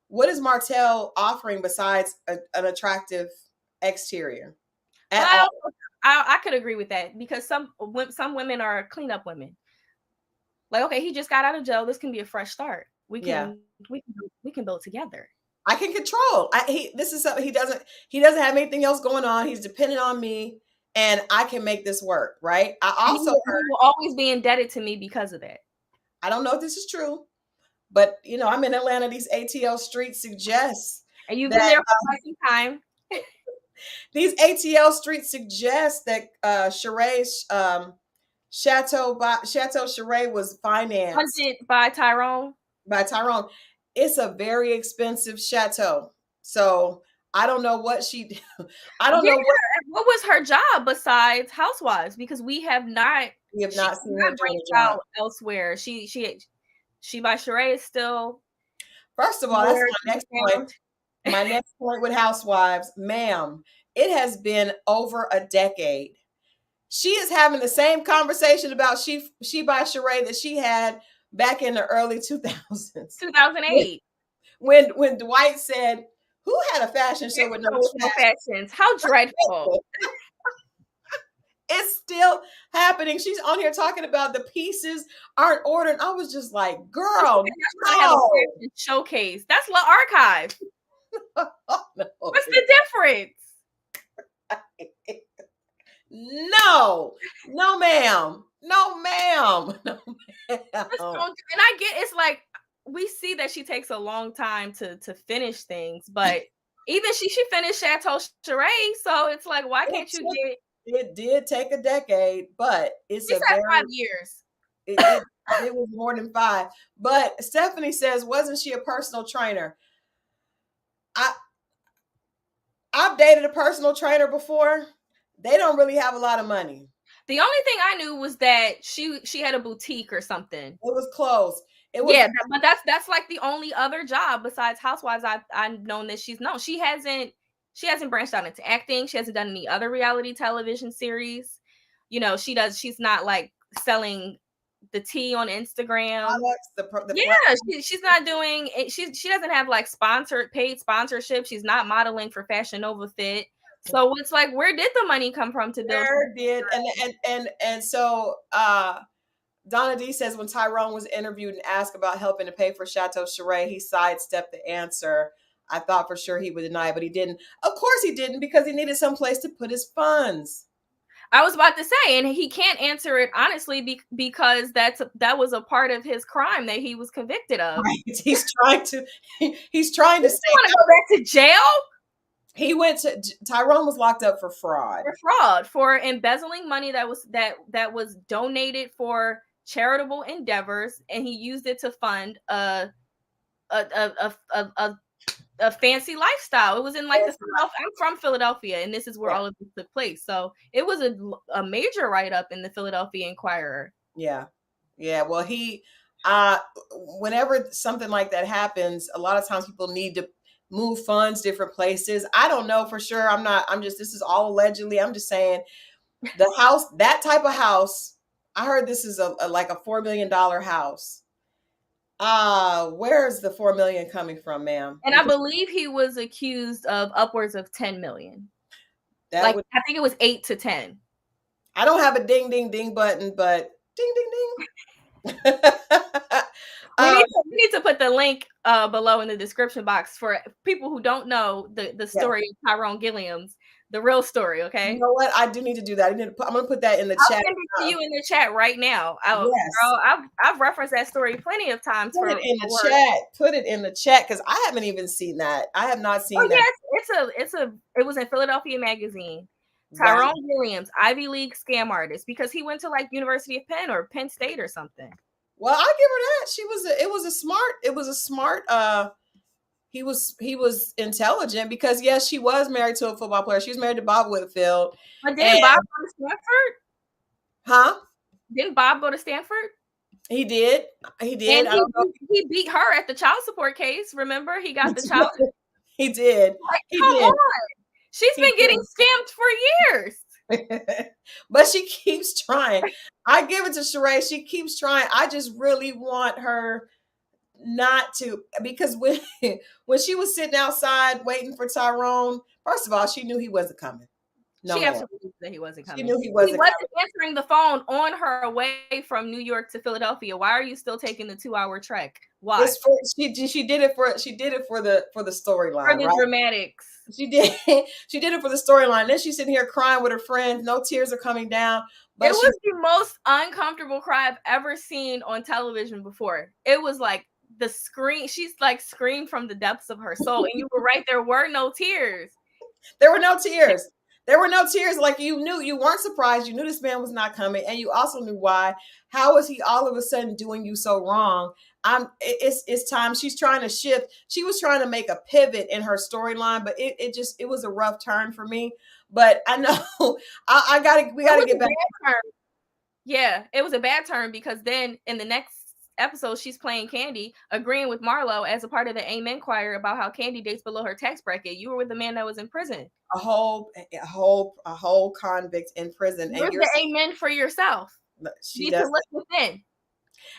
A: what is Martell offering besides an attractive exterior at
B: Well,
A: all?
B: I could agree with that because some women are cleanup women. Like, okay, he just got out of jail. This can be a fresh start. We
A: Yeah.
B: can build together.
A: I can control. This is something he doesn't have anything else going on. He's dependent on me, and I can make this work, right? I also
B: he will always be indebted to me because of that.
A: I don't know if this is true, but I'm in Atlanta. These ATL streets suggest,
B: and you've been there for quite some time.
A: These ATL streets suggest that Sheree's Chateau Sheree was financed
B: by Tyrone.
A: It's a very expensive chateau. So I don't know what she did. I don't know
B: what was her job besides Housewives, because we have not
A: seen her doing a job
B: elsewhere. She by Sheree is still.
A: First of all, that's my next point. My next point with Housewives, ma'am, it has been over a decade. She is having the same conversation about she by Sheree that she had back in the early 2000s.
B: 2008.
A: When Dwight said, who had a fashion show with no
B: fashions? How dreadful.
A: It's still happening. She's on here talking about the pieces aren't ordered. I was just like, girl, no.
B: Showcase. That's La Archive.
A: Oh, no.
B: What's the difference?
A: No, ma'am. No, ma'am. No, ma'am.
B: And I get it's like we see that she takes a long time to finish things, but even she finished Chateau Sheree, so it's like, why can't you get?
A: It did take a decade, but it's
B: 5 years.
A: It was more than 5. But Stephanie says, wasn't she a personal trainer? I've dated a personal trainer before. They don't really have a lot of money.
B: The only thing I knew was that she had a boutique or something.
A: It was closed.
B: But that's like the only other job besides Housewives I've known that she's known. She hasn't branched out into acting. She hasn't done any other reality television series. She's not like selling the tea on Instagram. She's not doing it. She doesn't have like paid sponsorship. She's not modeling for Fashion Nova Fit. So it's like, where did the money come from to build?
A: And so Donna D says, when Tyrone was interviewed and asked about helping to pay for Chateau Sheree, he sidestepped the answer. I thought for sure he would deny it, but he didn't. Of course he didn't, because he needed some place to put his funds.
B: I was about to say, and he can't answer it honestly because that was a part of his crime that he was convicted of.
A: Right. He's trying to stay. Want
B: to go back to jail?
A: Tyrone was locked up for fraud.
B: For embezzling money that was donated for charitable endeavors, and he used it to fund a fancy lifestyle. It was in like I'm from Philadelphia, and this is where all of this took place. So it was a major write-up in the Philadelphia Inquirer.
A: Yeah. Well, he whenever something like that happens, a lot of times people need to move funds different places. I don't know for sure. This is all allegedly. I'm just saying the house, that type of house, I heard this is like a $4 million house. Where is the $4 million coming from, ma'am?
B: And I believe he was accused of upwards of $10 million. I think it was 8 to 10.
A: I don't have a ding ding ding button, but ding ding ding.
B: We need to put the link below in the description box for people who don't know the story of Tyrone Gilliam's, the real story. Okay.
A: You know what? I do need to do that. I'm going to put that in the chat.
B: I'll send it to you in the chat right now. Girl, I've referenced that story plenty of times.
A: Put it in the chat. Put it in the chat, because I haven't even seen that. I have not seen that.
B: Yes, it was in Philadelphia Magazine.
A: Wow.
B: Tyrone Williams, Ivy League scam artist, because he went to like University of Penn or Penn State or something.
A: Well, I give her that. It was a smart he was intelligent because yes, she was married to a football player. She was married to Bob Whitfield.
B: But
A: And
B: didn't Bob go to Stanford?
A: huh?
B: Didn't Bob go to Stanford?
A: He did. He did.
B: And
A: I don't know.
B: he beat her at the child support case. Remember, he got the child.
A: He did.
B: Like,
A: He
B: come
A: did.
B: on, she's
A: He
B: been getting
A: did.
B: scammed for years.
A: But she keeps trying. I give it to Sheree. She keeps trying. I just really want her not to, because when she was sitting outside waiting for Tyrone, first of all, she knew he wasn't coming. No
B: She
A: more.
B: absolutely knew that he wasn't
A: She
B: coming.
A: knew he
B: He
A: wasn't
B: wasn't
A: coming.
B: answering the phone on her way from New York to Philadelphia. Why are you still taking the 2-hour trek? Why?
A: It's for she did it for the storyline,
B: For the
A: right?
B: dramatics.
A: She did she did it for the storyline. Then she's sitting here crying with her friends. No tears are coming down. But
B: It was the most uncomfortable cry I've ever seen on television before. It was like the scream. She's like screamed from the depths of her soul, and you were right. There were no tears.
A: there were no tears. There were no tears. Like you knew, you weren't surprised. You knew this man was not coming, and you also knew why. How was he all of a sudden doing you so wrong? It's time. She's trying to shift. She was trying to make a pivot in her storyline, but it was a rough turn for me. But I know we gotta get back.
B: Yeah, it was a bad turn because then in the next episode, she's playing Candy, agreeing with Marlo as a part of the Amen choir about how Candy dates below her tax bracket. You were with the man that was in prison.
A: A whole convict in prison,
B: Where's
A: and
B: the amen for yourself?
A: she
B: You need
A: does.
B: to look within.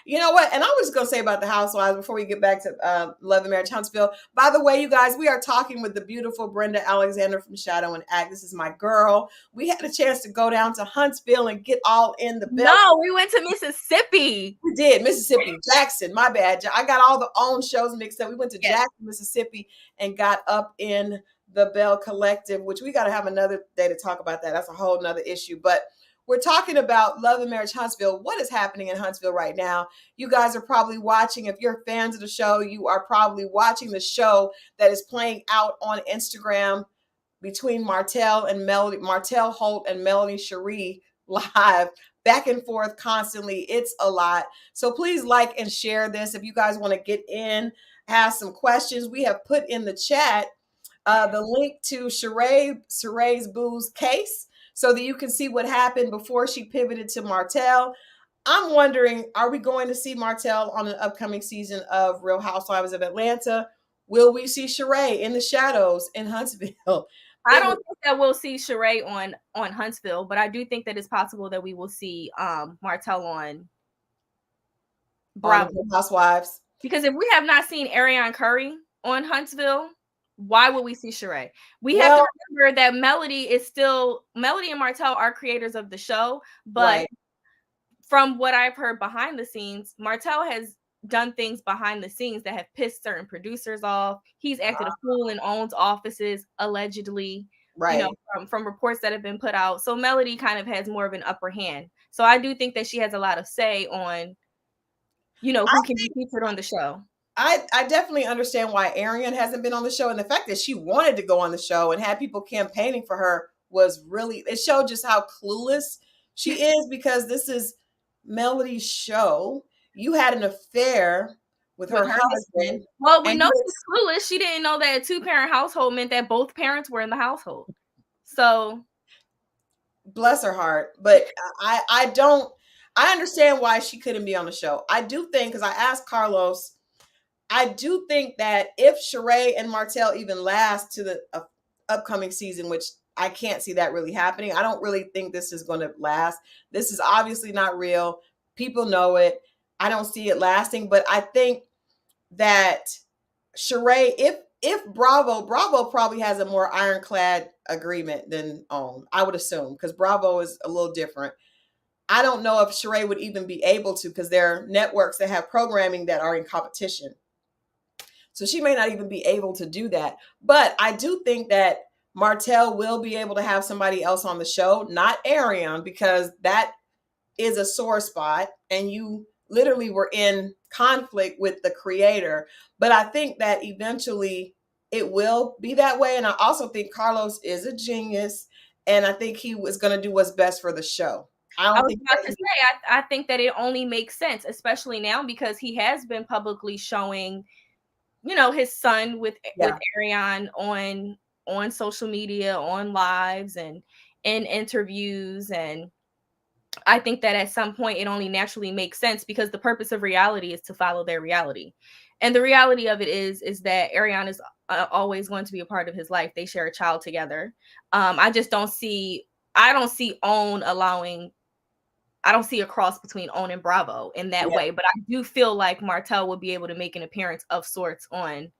A: You know what? And I was going to say about the Housewives before we get back to Love and Marriage Huntsville. By the way, you guys, we are talking with the beautiful Brenda Alexander from Shadow and Act. This is my girl. We had a chance to go down to Huntsville and get all in the bell.
B: No, we went to Mississippi.
A: We did. Mississippi, Jackson. My bad. I got all the own shows mixed up. We went to Jackson, Mississippi, and got up in the Bell Collective, which we got to have another day to talk about that. That's a whole nother issue. But we're talking about Love and Marriage Huntsville. What is happening in Huntsville right now? You guys are probably watching. If you're fans of the show, you are probably watching the show that is playing out on Instagram between Martell Holt and Melanie Cherie live, back and forth constantly. It's a lot. So please like and share this. If you guys want to get in, ask some questions, we have put in the chat the link to Sheree's Boo's case so that you can see what happened before she pivoted to Martell. I'm wondering, are we going to see Martell on an upcoming season of Real Housewives of Atlanta? Will we see Sheree in the shadows in Huntsville?
B: I don't think that we'll see Sheree on Huntsville, but I do think that it's possible that we will see Martell on Bravo
A: Housewives.
B: Because if we have not seen Ariane Curry on Huntsville, why would we see Sheree? We have to remember that Melody and Martell are creators of the show, but from what I've heard behind the scenes, Martell has done things behind the scenes that have pissed certain producers off. He's acted a fool and owns offices, allegedly, you know, from reports that have been put out. So Melody kind of has more of an upper hand. So I do think that she has a lot of say on, you know, who can be featured on the show.
A: I definitely understand why Ariane hasn't been on the show. And the fact that she wanted to go on the show and had people campaigning for her was really, it showed just how clueless she is, because this is Melody's show. You had an affair with her husband.
B: Well, we know she's clueless. She didn't know that a 2-parent household meant that both parents were in the household. So
A: bless her heart. But I understand why she couldn't be on the show. I do think, because I asked Carlos, I do think that if Sheree and Martell even last to the upcoming season, which I can't see that really happening. I don't really think this is going to last. This is obviously not real. People know it. I don't see it lasting, but I think that Sheree, if Bravo probably has a more ironclad agreement than OWN, I would assume, because Bravo is a little different. I don't know if Sheree would even be able to, because there are networks that have programming that are in competition. So she may not even be able to do that. But I do think that Martell will be able to have somebody else on the show, not Ariane, because that is a sore spot and you literally were in conflict with the creator. But I think that eventually it will be that way. And I also think Carlos is a genius and I think he was going to do what's best for the show. I
B: I
A: don't
B: was
A: think
B: about
A: that
B: to say, I think that it only makes sense, especially now because he has been publicly showing, his son with
A: yeah,
B: Ariane on social media, on lives, and in interviews. And I think that at some point it only naturally makes sense because the purpose of reality is to follow their reality. And the reality of it is that Ariane is always going to be a part of his life. They share a child together. I just don't see I don't see OWN allowing I don't see a cross between OWN and Bravo in that
A: yeah,
B: way, but I do feel like Martell would be able to make an appearance of sorts
A: on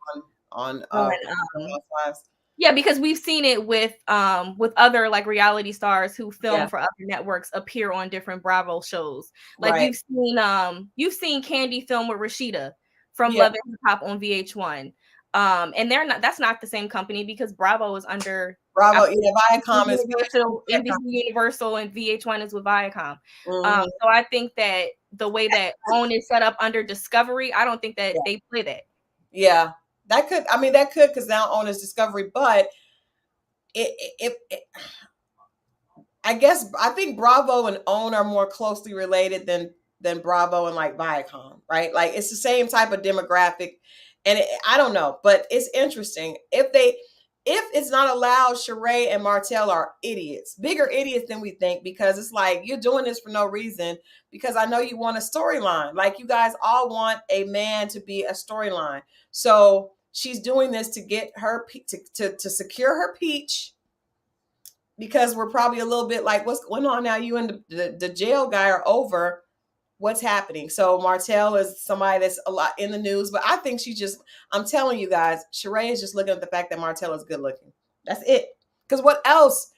B: on
A: Real Housewives.
B: yeah, because we've seen it with other like reality stars who film
A: Yeah,
B: for other networks appear on different Bravo shows. Like
A: right.
B: you've seen Candy film with Rashida from
A: Yeah,
B: Love and Hip Hop on VH1. And that's not the same company because Bravo is under
A: Bravo.
B: I
A: Yeah, Viacom is
B: NBC Universal, and VH1 is with Viacom.
A: Mhm.
B: So I think that the way that OWN is set up under Discovery, I don't think that
A: Yeah,
B: they play that.
A: yeah. That could. I mean, that could because now OWN is Discovery, but it I guess I think Bravo and OWN are more closely related than Bravo and like Viacom, right? Like it's the same type of demographic, and I don't know, but it's interesting if it's not allowed. Sheree and Martell are idiots, bigger idiots than we think, because it's like you're doing this for no reason. Because I know you want a storyline, like you guys all want a man to be a storyline. So she's doing this to get her to secure her peach, because we're probably a little bit like, what's going on now? You and the jail guy are over. What's happening? So Martell is somebody that's a lot in the news, but I think I'm telling you guys, Sheree is just looking at the fact that Martell is good looking. That's it. Because what else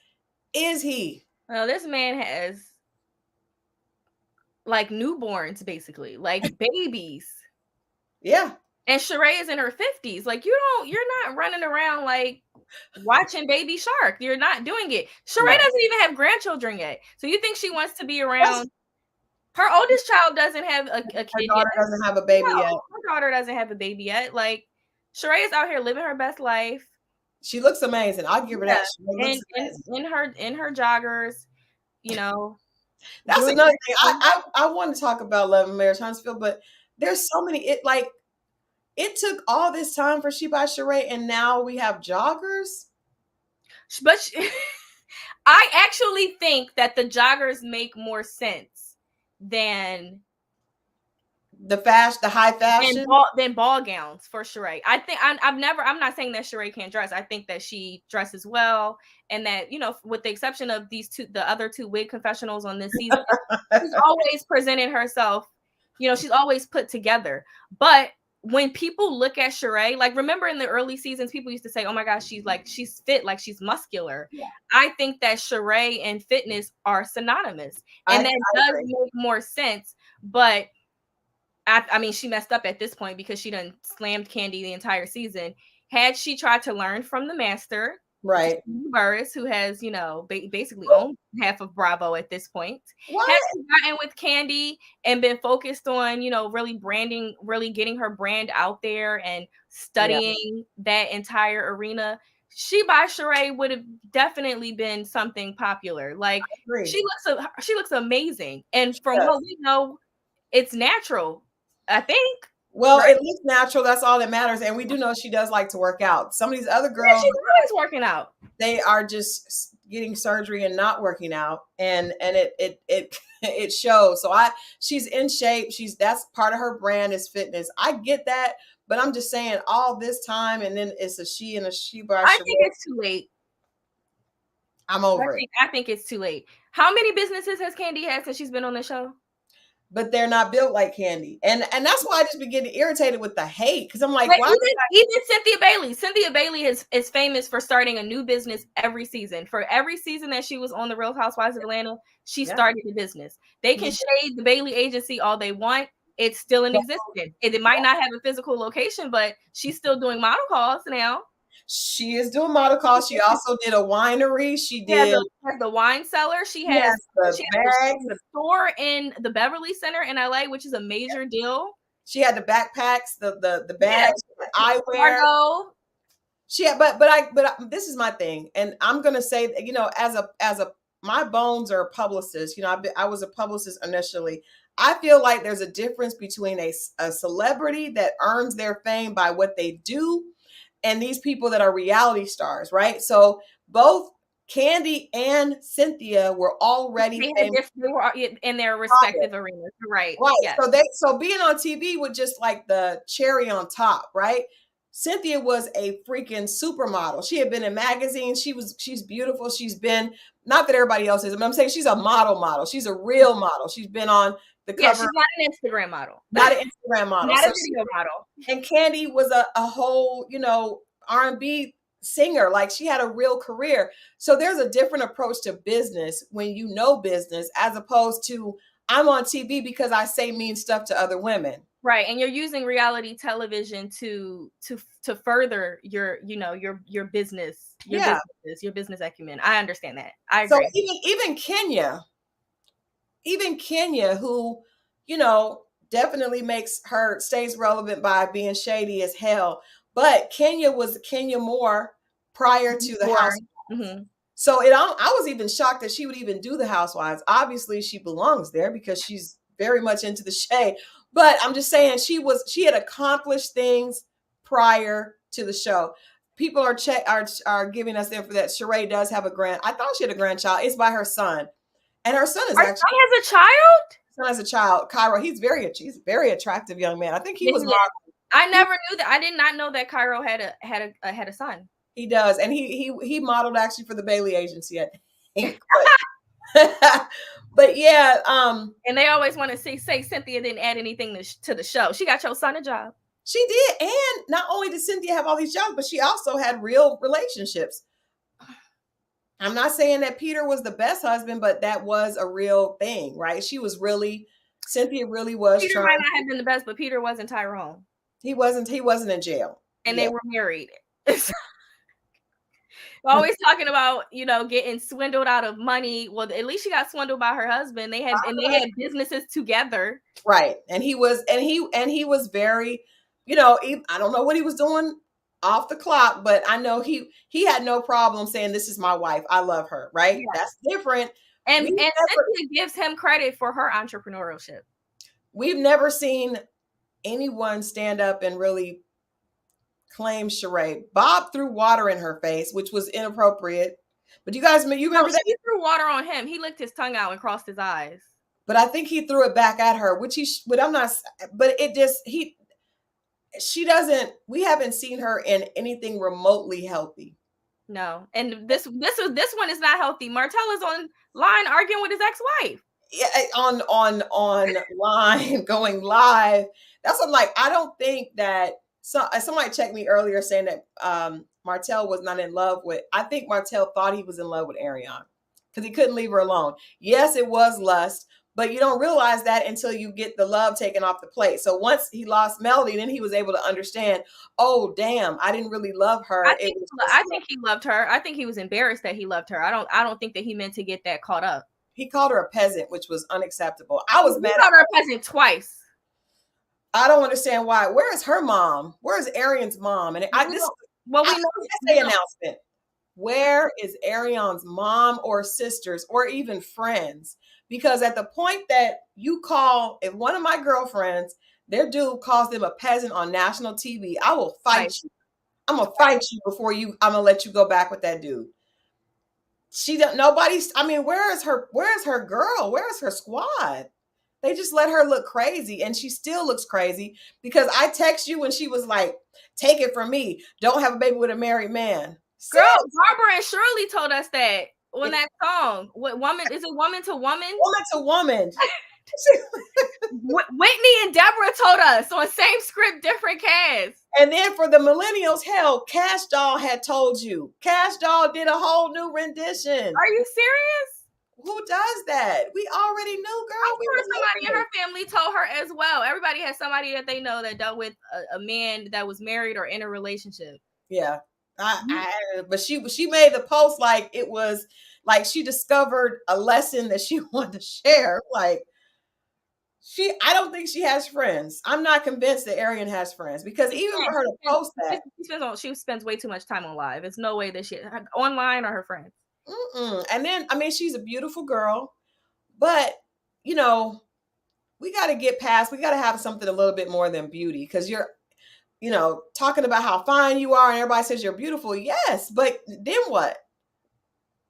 A: is he?
B: Well, this man has like newborns, basically, like babies.
A: Yeah.
B: And Sheree is in her 50s. Like you're not running around like watching Baby Shark. You're not doing it. Sheree
A: No.
B: doesn't even have grandchildren yet. So you think she wants to be
A: That's,
B: around her oldest child doesn't have a
A: her
B: kid yet.
A: daughter doesn't have a baby
B: No,
A: yet.
B: her daughter doesn't have a baby yet. Like Sheree is out here living her best life.
A: She looks amazing. I'll give her that.
B: Yeah.
A: Sheree looks
B: And
A: amazing.
B: in her joggers,
A: That's
B: doing
A: another thing. I want to talk about Love and Marriage Huntsville, but there's so many. It took all this time for She by Sheree, and now we have joggers.
B: but I actually think that the joggers make more sense than
A: The high fashion.
B: than ball gowns for Sheree. I think I'm not saying that Sheree can't dress. I think that she dresses well, and that with the exception of the other two wig confessionals on this season, she's always presented herself. She's always put together. But when people look at Sheree, like remember in the early seasons, people used to say, "Oh my gosh, she's fit, like she's muscular."
A: Yeah.
B: I think that Sheree and fitness are synonymous, and that
A: I
B: does
A: agree.
B: make more sense. But I mean, she messed up at this point because she done slammed Candy the entire season. Had she tried to learn from the master,
A: Right.
B: Burris, who has, basically owned half of Bravo at this point,
A: What?
B: had she gotten with Candy and been focused on, really branding, really getting her brand out there and studying that entire arena, She by Sheree would have definitely been something popular. Like she looks amazing, and from what we know, it's natural. I think.
A: Well,
B: Right?
A: it looks natural. That's all that matters. And we do know she does like to work out. Some of these other
B: Yeah,
A: girls,
B: she's always working out.
A: they are just getting surgery and not working out, and it it shows. So she's in shape. That's part of her brand is fitness. I get that, but I'm just saying all this time, and then it's a she and a she by
B: I
A: Sheree.
B: think it's too late.
A: I'm over it.
B: I think it's too late. How many businesses has Candy had since she's been on the show?
A: But they're not built like Candy, and that's why I just be getting irritated with the hate, because I'm like,
B: But
A: why?
B: even Cynthia Bailey. Cynthia Bailey is famous for starting a new business every season. For every season that she was on The Real Housewives of Atlanta, she started a business. They can shade the Bailey agency all they want. It's still in existence. It might not have a physical location, but she's still doing model calls now.
A: She is doing model calls. She also did a winery. She
B: has
A: did
B: the wine cellar. She has a store in the Beverly Center in LA, which is a major deal.
A: She had the backpacks, the bags, eyewear.
B: Cargo.
A: This is my thing, and I'm gonna say that, as a my bones are a publicist. I was a publicist initially. I feel like there's a difference between a celebrity that earns their fame by what they do, and these people that are reality stars, right? So both Candy and Cynthia were already famous.
B: They were in their respective arenas, right?
A: Right.
B: Yes.
A: So being on TV was just like the cherry on top, right? Cynthia was a freaking supermodel. She had been in magazines. She's beautiful. She's been, not that everybody else is, but I'm saying she's a model. She's a real model. She's been on the cover.
B: Yeah, she's not an Instagram model.
A: Not an Instagram model.
B: Not a video model.
A: And Candy was a whole, R&B singer. Like, she had a real career. So there's a different approach to business when you know business, as opposed to I'm on TV because I say mean stuff to other women.
B: Right. And you're using reality television to further your business, your business acumen. I understand that. I agree.
A: So even Kenya, who, definitely stays relevant by being shady as hell. But Kenya was Kenya Moore prior to the Housewives. Mm-hmm. So I was even shocked that she would even do the Housewives. Obviously, she belongs there because she's very much into the shade. But I'm just saying she had accomplished things prior to the show. People are giving us the info that Sheree does have I thought she had a grandchild. It's by her son. And her son is
B: her
A: actually.
B: Son has a child?
A: Son has a child. Cairo. He's a very attractive young man. I think he was.
B: I never knew that. I did not know that Cairo had a son.
A: He does, and he modeled actually for the Bailey Agency, I think. But yeah,
B: and they always want to say Cynthia didn't add anything to the show. She got your son a job.
A: She did, and not only did Cynthia have all these jobs, but she also had real relationships. I'm not saying that Peter was the best husband, but that was a real thing, right? Cynthia really was.
B: Peter might not have been the best, but Peter wasn't Tyrone.
A: He wasn't in jail.
B: And they were married. Always talking about, getting swindled out of money. Well, at least she got swindled by her husband. They had businesses together.
A: Right. And he was very, I don't know what he was doing off the clock, but I know he had no problem saying, this is my wife. I love her. Right. Yeah. That's different.
B: And Cynthia gives him credit for her entrepreneurship.
A: We've never seen anyone stand up and really claim Sheree. Bob threw water in her face, which was inappropriate. But you remember that?
B: He threw water on him. He licked his tongue out and crossed his eyes.
A: But I think he threw it back at her, we haven't seen her in anything remotely healthy.
B: No. And this one is not healthy. Martell is online arguing with his ex-wife.
A: Yeah, on line, going live. That's what I'm like. I don't think that somebody checked me earlier saying that Martell was not in love with. I think Martell thought he was in love with Ariane because he couldn't leave her alone. Yes, it was lust, but you don't realize that until you get the love taken off the plate. So once he lost Melody, then he was able to understand, oh, damn, I didn't really love her.
B: I think he loved her. I think he was embarrassed that he loved her. I don't think that he meant to get that caught up.
A: He called her a peasant, which was unacceptable. I was mad.
B: He called her a peasant twice.
A: I don't understand why. Where is her mom? Where is Ariane's mom? And announcement. Where is Ariane's mom or sisters or even friends? Because at the point that if one of my girlfriends, their dude calls them a peasant on national TV, I will fight you. I'm gonna fight you before I'm gonna let you go back with that dude. Where is her girl? Where is her squad? They just let her look crazy, and she still looks crazy because I text you when she was like, take it from me. Don't have a baby with a married man.
B: Girl, Barbara and Shirley told us that on that song. What woman is it? Woman to woman?
A: Woman to woman.
B: Whitney and Deborah told us on same script, different cast.
A: And then for the millennials, hell, Cash Doll had told you. Cash Doll did a whole new rendition.
B: Are you serious?
A: Who does that? We already knew, girl.
B: I'm sure somebody in her family told her as well. Everybody has somebody that they know that dealt with a man that was married or in a relationship.
A: Yeah. But she made the post like it was like she discovered a lesson that she wanted to share. Like, I don't think she has friends. I'm not convinced that Arian has friends because even for her to post that,
B: she spends way too much time on live. It's no way that she online or her friends.
A: And then I mean, she's a beautiful girl, but you know, we got to get past. We got to have something a little bit more than beauty because you're, talking about how fine you are, and everybody says you're beautiful. Yes, but then what?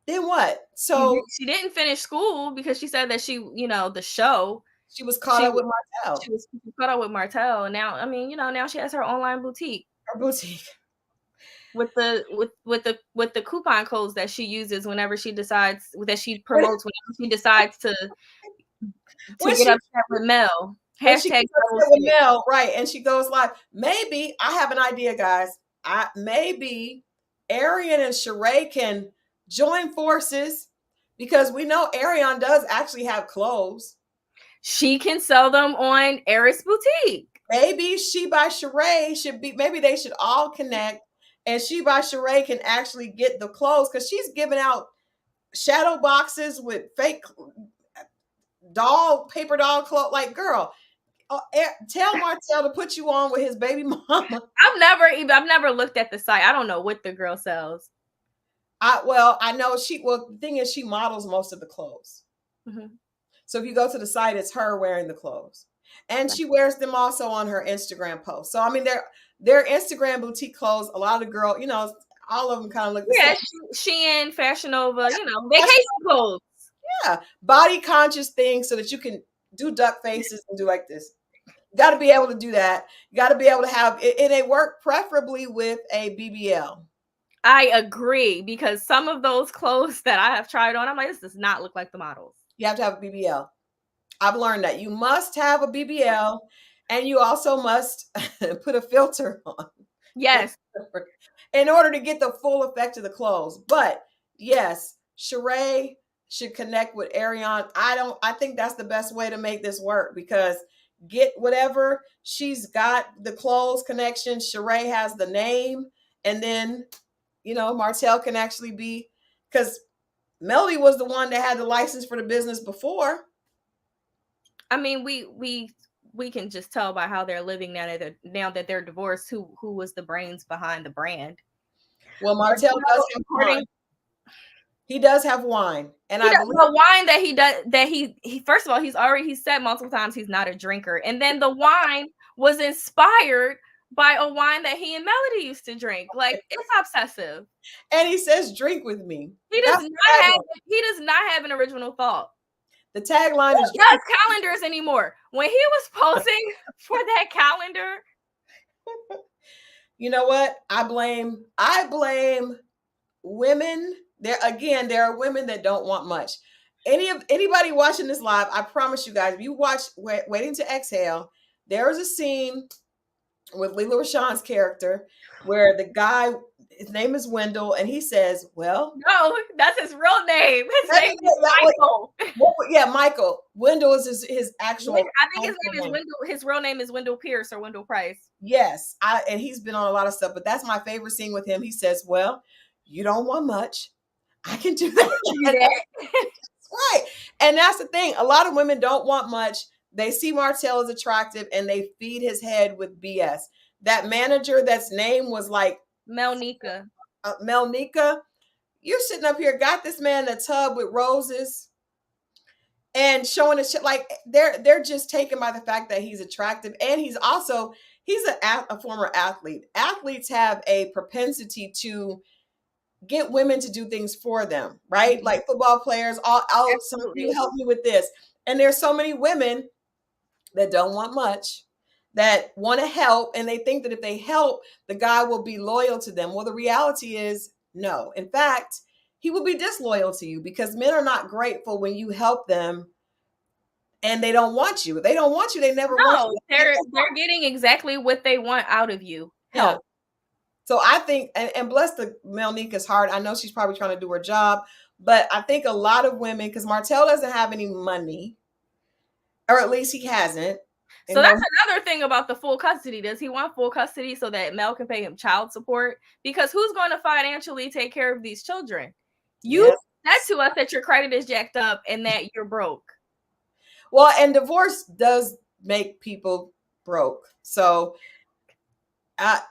A: Then what? So
B: She didn't finish school because she said that she, the show.
A: she was caught up with Martell.
B: She was caught up with Martell, and now, I mean, now she has her online boutique.
A: Her boutique.
B: With the coupon codes that she uses whenever she decides that she promotes whenever she decides to get upset with Mel. Hashtag
A: with Mel, right? And she goes live. Maybe I have an idea, guys. Maybe Arian and Sheree can join forces because we know Arian does actually have clothes.
B: She can sell them on Eris Boutique.
A: Maybe She by Sheree should be. Maybe they should all connect, and She by Sheree can actually get the clothes because she's giving out shadow boxes with fake paper doll clothes. Like, girl, tell Martell to put you on with his baby mama.
B: I've never looked at the site. I don't know what the girl sells.
A: I know the thing is she models most of the clothes. Mm-hmm. So if you go to the site, it's her wearing the clothes. And she wears them also on her Instagram post. So I mean, they're Instagram boutique clothes. A lot of the girls, all of them kind of look the same.
B: Shein, Fashion Nova, vacation clothes.
A: Yeah, body conscious things so that you can do duck faces and do like this. You got to be able to do that. You got to be able to have it. They work preferably with a BBL.
B: I agree because some of those clothes that I have tried on, I'm like, this does not look like the models.
A: You have to have a BBL. I've learned that you must have a BBL, and you also must put a filter on.
B: Yes.
A: In order to get the full effect of the clothes. But yes, Sheree should connect with Arian. I think that's the best way to make this work because get whatever she's got, the clothes connection. Sheree has the name, and then Martell can actually be, because Melody was the one that had the license for the business before.
B: I mean, we can just tell by how they're living now that they're divorced who was the brains behind the brand.
A: Well, Martell does have wine. He does have wine, and I believe
B: the wine that he does. That he first of all, he said multiple times he's not a drinker, and then the wine was inspired by a wine that he and Melody used to drink. Like, it's obsessive.
A: And he says, "Drink with me."
B: He does not have an original thought.
A: The tagline is
B: not calendars anymore. When he was posing for that calendar,
A: you know what? I blame women. There are women that don't want much. Anybody watching this live, I promise you guys, if you watch Waiting to Exhale, there is a scene with Lela Rashawn's character where the guy, his name is Wendell, and he says, well,
B: no, that's his real name. His name is Michael.
A: Michael. Wendell is his actual.
B: I think his name is Wendell. His real name is Wendell Pierce or Wendell Price.
A: Yes, and he's been on a lot of stuff, but that's my favorite scene with him. He says, well, you don't want much. I can do that. Right. And that's the thing. A lot of women don't want much. They see Martell as attractive and they feed his head with BS. That manager that's name was like
B: Melnica.
A: Melnica, you're sitting up here, got this man in a tub with roses and showing a shit. Like, they're just taken by the fact that he's attractive. And he's a former athlete. Athletes have a propensity to get women to do things for them, right? Mm-hmm. Like football players, some of you help me with this. And there's so many women that don't want much, that want to help, and they think that if they help, the guy will be loyal to them. Well, the reality is no. In fact, he will be disloyal to you because men are not grateful when you help them and they don't want you. They don't want you. They never want you.
B: They're getting exactly what they want out of you. Help.
A: Yeah. So I think, and bless the Melnica's heart, I know she's probably trying to do her job, but I think a lot of women, because Martell doesn't have any money, or at least he hasn't.
B: So that's another thing about the full custody. Does he want full custody so that Mel can pay him child support? Because who's going to financially take care of these children? You said to us that your credit is jacked up and that you're broke.
A: Well, and divorce does make people broke. So, and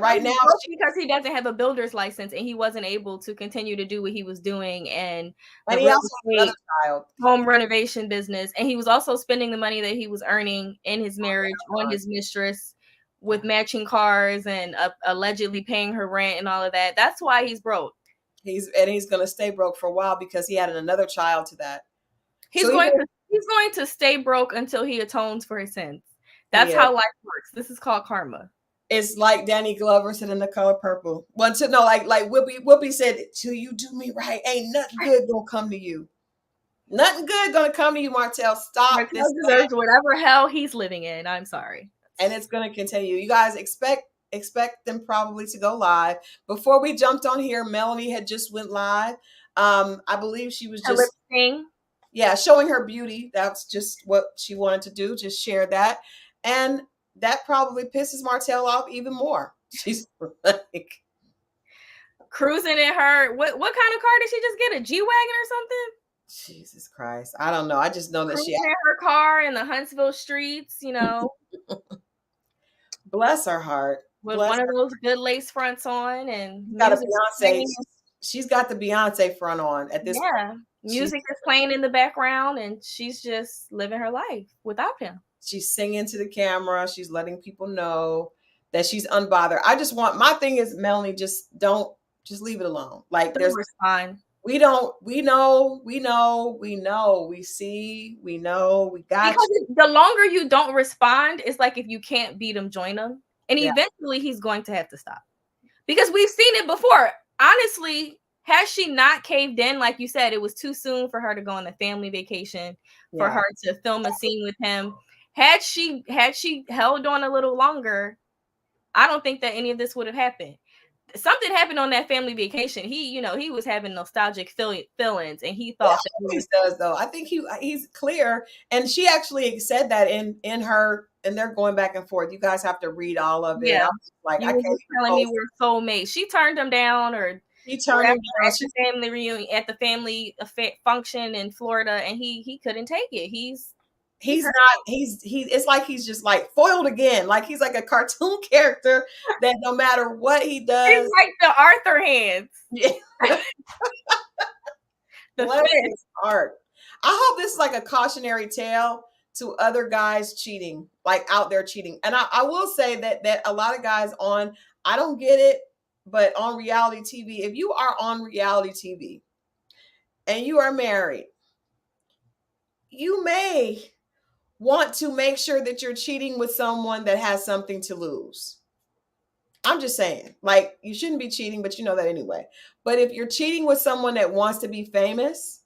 A: right
B: He's
A: now,
B: broke because he doesn't have a builder's license and he wasn't able to continue to do what he was doing and the
A: and he
B: real
A: also has another
B: estate
A: child.
B: home renovation business. And he was also spending the money that he was earning in his marriage on
A: Fine.
B: his mistress with matching cars and allegedly paying her rent and all of that. That's why he's broke.
A: He's going to stay broke for a while because he added another child to that.
B: He's going to stay broke until he atones for his sins. That's how life works. This is called karma.
A: It's like Danny Glover said in The Color Purple. Like Whoopi said, "Till you do me right, ain't nothing good gonna come to you. Nothing good gonna come to you, Martell. Stop
B: Martell
A: this.
B: deserves whatever hell he's living in. I'm sorry."
A: And it's gonna continue. You guys expect them probably to go live. Before we jumped on here, Melanie had just went live. I believe she was just showing her beauty. That's just what she wanted to do. Just share that, and that probably pisses Martell off even more. She's like
B: cruising in her what kind of car did she just get? A G-Wagon or something?
A: Jesus Christ. I don't know. I just know that
B: cruising in her car in the Huntsville streets,
A: Bless her heart.
B: With one of those good lace fronts on and
A: got a Beyonce. She's got the Beyonce front on at this point.
B: Music is playing in the background and she's just living her life without him.
A: She's singing to the camera. She's letting people know that she's unbothered. I just want, my thing is, Melanie, just leave it alone. Like
B: there's fine.
A: We know, we see, we know, we got
B: because you. The longer you don't respond, it's like if you can't beat him, join him. And eventually he's going to have to stop. Because we've seen it before. Honestly, has she not caved in, like you said, it was too soon for her to go on the family vacation, for her to film a scene with him. Had she held on a little longer, I don't think that any of this would have happened. Something happened on that family vacation. He was having nostalgic feelings, and he thought
A: that he does though. I think he's clear, and she actually said that in her, and they're going back and forth. You guys have to read all of it.
B: Yeah,
A: like
B: I can't telling me we're soulmates. She turned him down, or
A: he turned him down
B: at the family reunion, at the family function in Florida, and he couldn't take it.
A: It's like he's just like foiled again. Like he's like a cartoon character that no matter what he does,
B: he's like the Arthur hands.
A: Yeah. Bless his heart. I hope this is like a cautionary tale to other guys cheating, like out there cheating. And I will say that a lot of guys on, I don't get it, but on reality TV, if you are on reality TV and you are married, you may want to make sure that you're cheating with someone that has something to lose. I'm just saying, like, you shouldn't be cheating, but you know that anyway. But if you're cheating with someone that wants to be famous,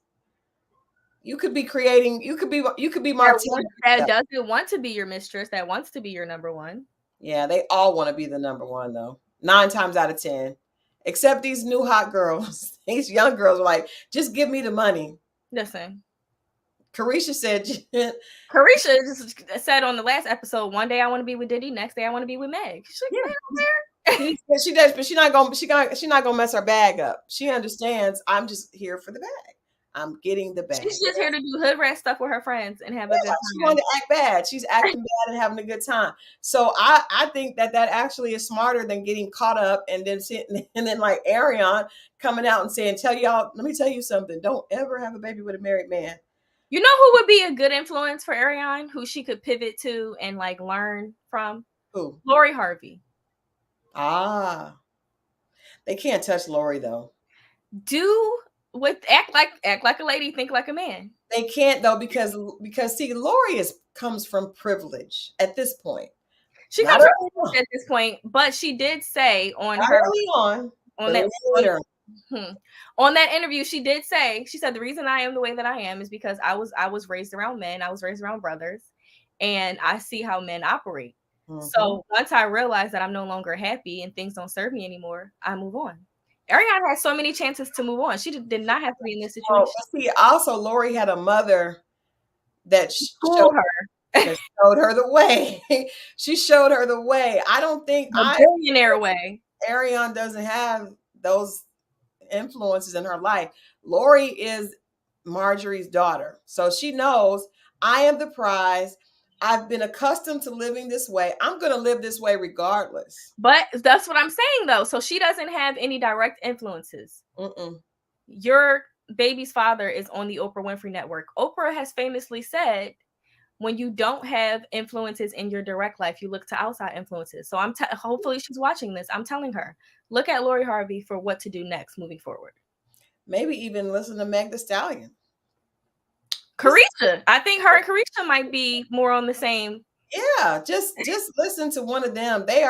A: you could be Martell.
B: That doesn't want to be your mistress, that wants to be your number one.
A: Yeah, they all want to be the number one though. 9 times out of 10. Except these new hot girls. These young girls are like, just give me the money.
B: Listen.
A: Carisha said
B: just said on the last episode, one day I want to be with Diddy, next day I want to be with Meg. She's like,
A: she does, but she's not gonna mess her bag up. She understands I'm just here for the bag. I'm getting the bag.
B: She's just here to do hood rat stuff with her friends and have a good time.
A: She wanted to act bad. She's acting bad and having a good time. So I think that actually is smarter than getting caught up and then sitting and then like Ariane coming out and saying, let me tell you something. Don't ever have a baby with a married man.
B: You know who would be a good influence for Ariane, who she could pivot to and like learn from?
A: Who?
B: Lori Harvey.
A: Ah. They can't touch Lori though.
B: Act like a lady, think like a man.
A: They can't though, because see, Lori comes from privilege at this point.
B: She comes from privilege at this point, but she did say on that interview, she said the reason I am the way that I am is because I was raised around men, I was raised around brothers, and I see how men operate. Mm-hmm. So once I realize that I'm no longer happy and things don't serve me anymore, I move on. Ariane had so many chances to move on. She did not have to be in this situation.
A: See, also Lori had a mother that showed her the way. She showed her the way. I don't think
B: billionaire way.
A: Ariane doesn't have those influences in her life. Lori is Marjorie's daughter, so she knows I am the prize. I've been accustomed to living this way. I'm going to live this way regardless.
B: But that's what I'm saying, though. So she doesn't have any direct influences.
A: Mm-mm.
B: Your baby's father is on the Oprah Winfrey Network. Oprah has famously said, when you don't have influences in your direct life, you look to outside influences. So hopefully she's watching this. I'm telling her, look at Lori Harvey for what to do next moving forward.
A: Maybe even listen to Meg the Stallion.
B: Carisha. I think her and Carisha might be more on the same.
A: Yeah, just listen to one of them. They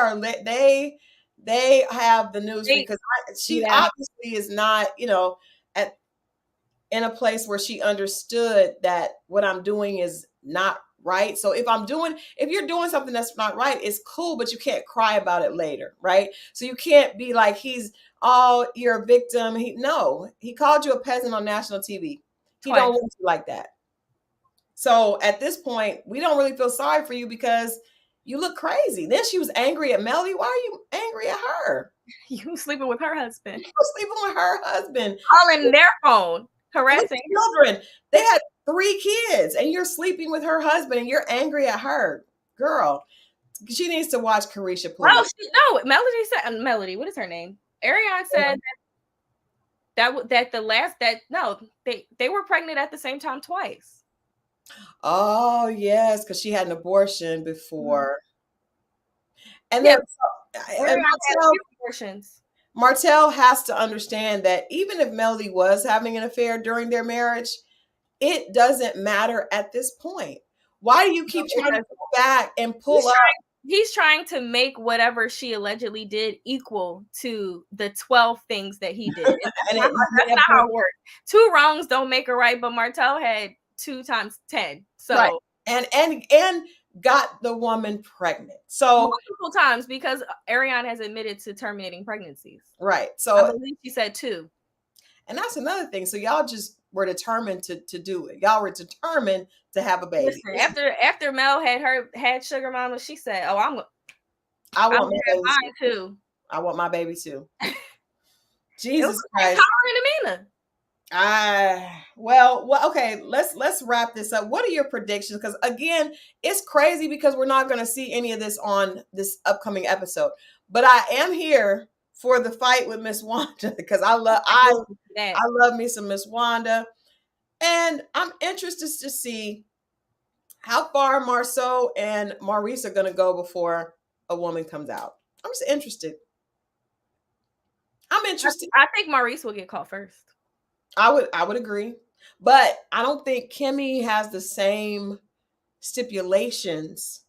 A: have the news because she obviously is not, at in a place where she understood that what I'm doing is not right. So if you're doing something that's not right, it's cool, but you can't cry about it later, right? So you can't be like, you're a victim. He called you a peasant on national TV. He don't look like that. So at this point, we don't really feel sorry for you because you look crazy. Then she was angry at Melly. Why are you angry at her?
B: You sleeping with her husband.
A: You were sleeping with her husband.
B: Calling their phone, harassing
A: children. They had 3 kids, and you're sleeping with her husband, and you're angry at her. Girl, she needs to watch Carisha, please.
B: No, Melody said, Melody, what is her name? Ariane said they were pregnant at the same time twice.
A: Oh, yes, because she had an abortion before. And
B: then
A: Martell has to understand that even if Melody was having an affair during their marriage, it doesn't matter at this point. Why do you keep trying to go back and pull up?
B: He's trying to make whatever she allegedly did equal to the 12 things that he did. That's not how it works. 2 wrongs don't make a right, but Martell had 2 times 10. So
A: right. And got the woman pregnant. So
B: multiple times, because Ariane has admitted to terminating pregnancies.
A: Right. So
B: I believe she said 2.
A: And that's another thing. So y'all just were determined to do it. Y'all were determined to have a baby.
B: Listen, after Mel had sugar mama, she said, "Oh,
A: I want my baby
B: too.
A: I want my baby too." Jesus Christ. Okay, let's wrap this up. What are your predictions? Because again, it's crazy because we're not going to see any of this on this upcoming episode. But I am here for the fight with Miss Wanda because I love me some Miss Wanda, and I'm interested to see how far Marceau and Maurice are going to go before a woman comes out. I'm just interested.
B: I think Maurice will get caught first.
A: I would agree, but I don't think Kimmy has the same stipulations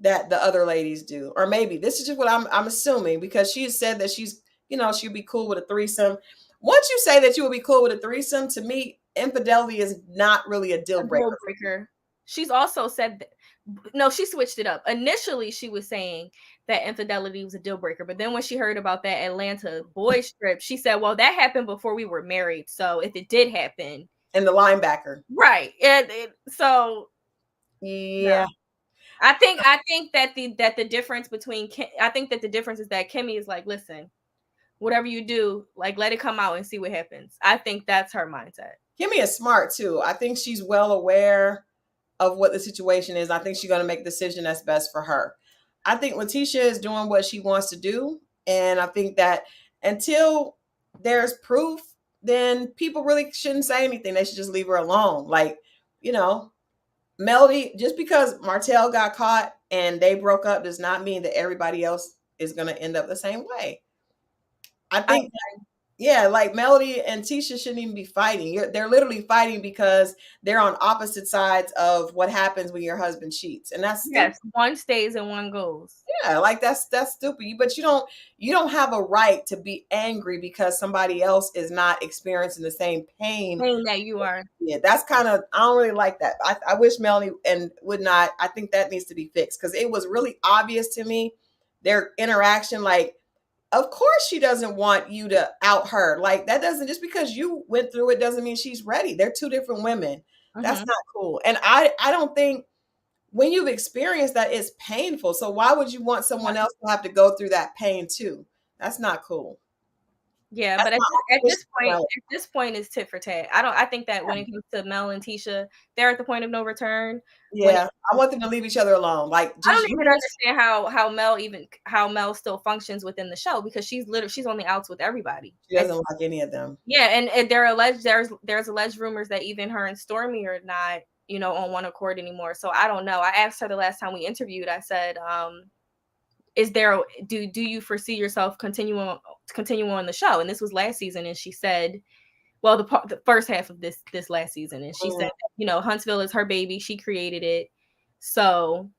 A: that the other ladies do, or maybe this is just what I'm assuming because she said that she'd be cool with a threesome. Once you say that you would be cool with a threesome, to me, infidelity is not really a deal breaker.
B: She's also said that. No, she switched it up. Initially, she was saying that infidelity was a deal breaker, but then when she heard about that Atlanta boys trip, she said, "Well, that happened before we were married, so if it did happen,"
A: and the linebacker,
B: right? So,
A: yeah,
B: no. I think that the difference between I think that the difference is that Kimmy is like, "Listen, whatever you do, like let it come out and see what happens." I think that's her mindset.
A: Kimmy is smart too. I think she's well aware of what the situation is. I think she's going to make a decision that's best for her. I think Letitia is doing what she wants to do. And I think that until there's proof, then people really shouldn't say anything. They should just leave her alone. Like, Melody, just because Martell got caught and they broke up does not mean that everybody else is going to end up the same way. I think like Melody and Tisha shouldn't even be fighting. They're literally fighting because they're on opposite sides of what happens when your husband cheats, and that's
B: stupid. One stays and one goes.
A: Yeah, like that's stupid. But you don't have a right to be angry because somebody else is not experiencing the same pain
B: that you are.
A: Yeah, that's kind of I don't really like that. I wish Melody would not. I think that needs to be fixed because it was really obvious to me their interaction. Like, of course she doesn't want you to out her. Like that doesn't, just because you went through it doesn't mean she's ready. They're 2 different women. Mm-hmm. That's not cool. And I don't think when you've experienced that, it's painful. So why would you want someone else to have to go through that pain too? That's not cool.
B: Yeah,
A: That's
B: but at
A: my
B: this,
A: only
B: at
A: wish
B: this
A: for
B: point,
A: Melody.
B: at this point, it's tit for tat. I think that when it comes to Mel and Tisha, they're at the point of no return. When
A: Yeah, I want them to leave each other alone. Like,
B: I
A: just
B: don't
A: you
B: even
A: just
B: understand how Mel still functions within the show because she's on the outs with everybody.
A: she doesn't like any of them.
B: Yeah, and there's alleged rumors that even her and Stormy are not, on one accord anymore. So I don't know. I asked her the last time we interviewed. I said, "Is there do you foresee yourself continuing on the show?" And this was last season, and she said, "Well, the first half of this last season," and she said,
A: Mhm.
B: Huntsville is her baby. She created it, so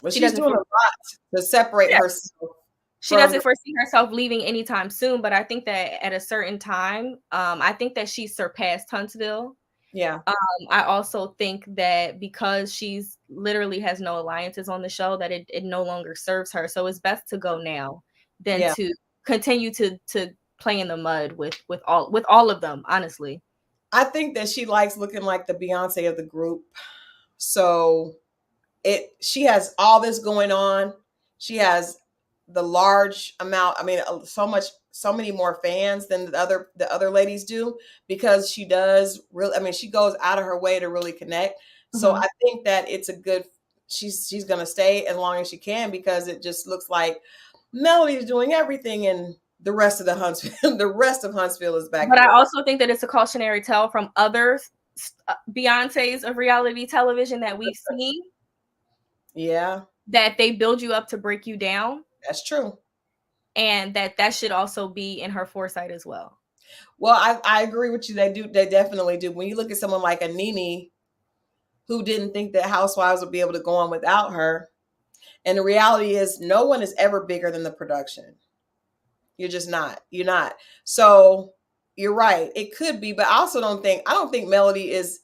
A: But
B: she
A: she's
B: doesn't.
A: doing a lot to separate
B: Yeah,
A: herself
B: she
A: from
B: doesn't foresee herself leaving anytime soon, but I think that at a certain time, I think that she surpassed Huntsville.
A: yeah,
B: I also think that because she's literally has no alliances on the show, that it no longer serves her. So it's best to go now than
A: yeah.
B: to continue to play in the mud with all of them, honestly.
A: I think that she likes looking like the Beyonce of the group. So she has all this going on. She has the large amount, I mean, so many more fans than the other ladies do, because she does really, I mean, she goes out of her way to really connect. So
B: Mhm.
A: I think that it's a good, she's going to stay as long as she can, because it just looks like Melody is doing everything, and the rest of the Huntsville the rest of Huntsville is back
B: But I
A: there.
B: also think that it's a cautionary tale from other Beyonces of reality television that we've seen,
A: Yeah,
B: that they build you up to break you down,
A: that's true.
B: and that should also be in her foresight as well.
A: Well, I agree with you. They definitely do. When you look at someone like a Nene, who didn't think that Housewives would be able to go on without her, and the reality is, no one is ever bigger than the production. You're just not. You're not. So you're right. It could be, but I don't think Melody is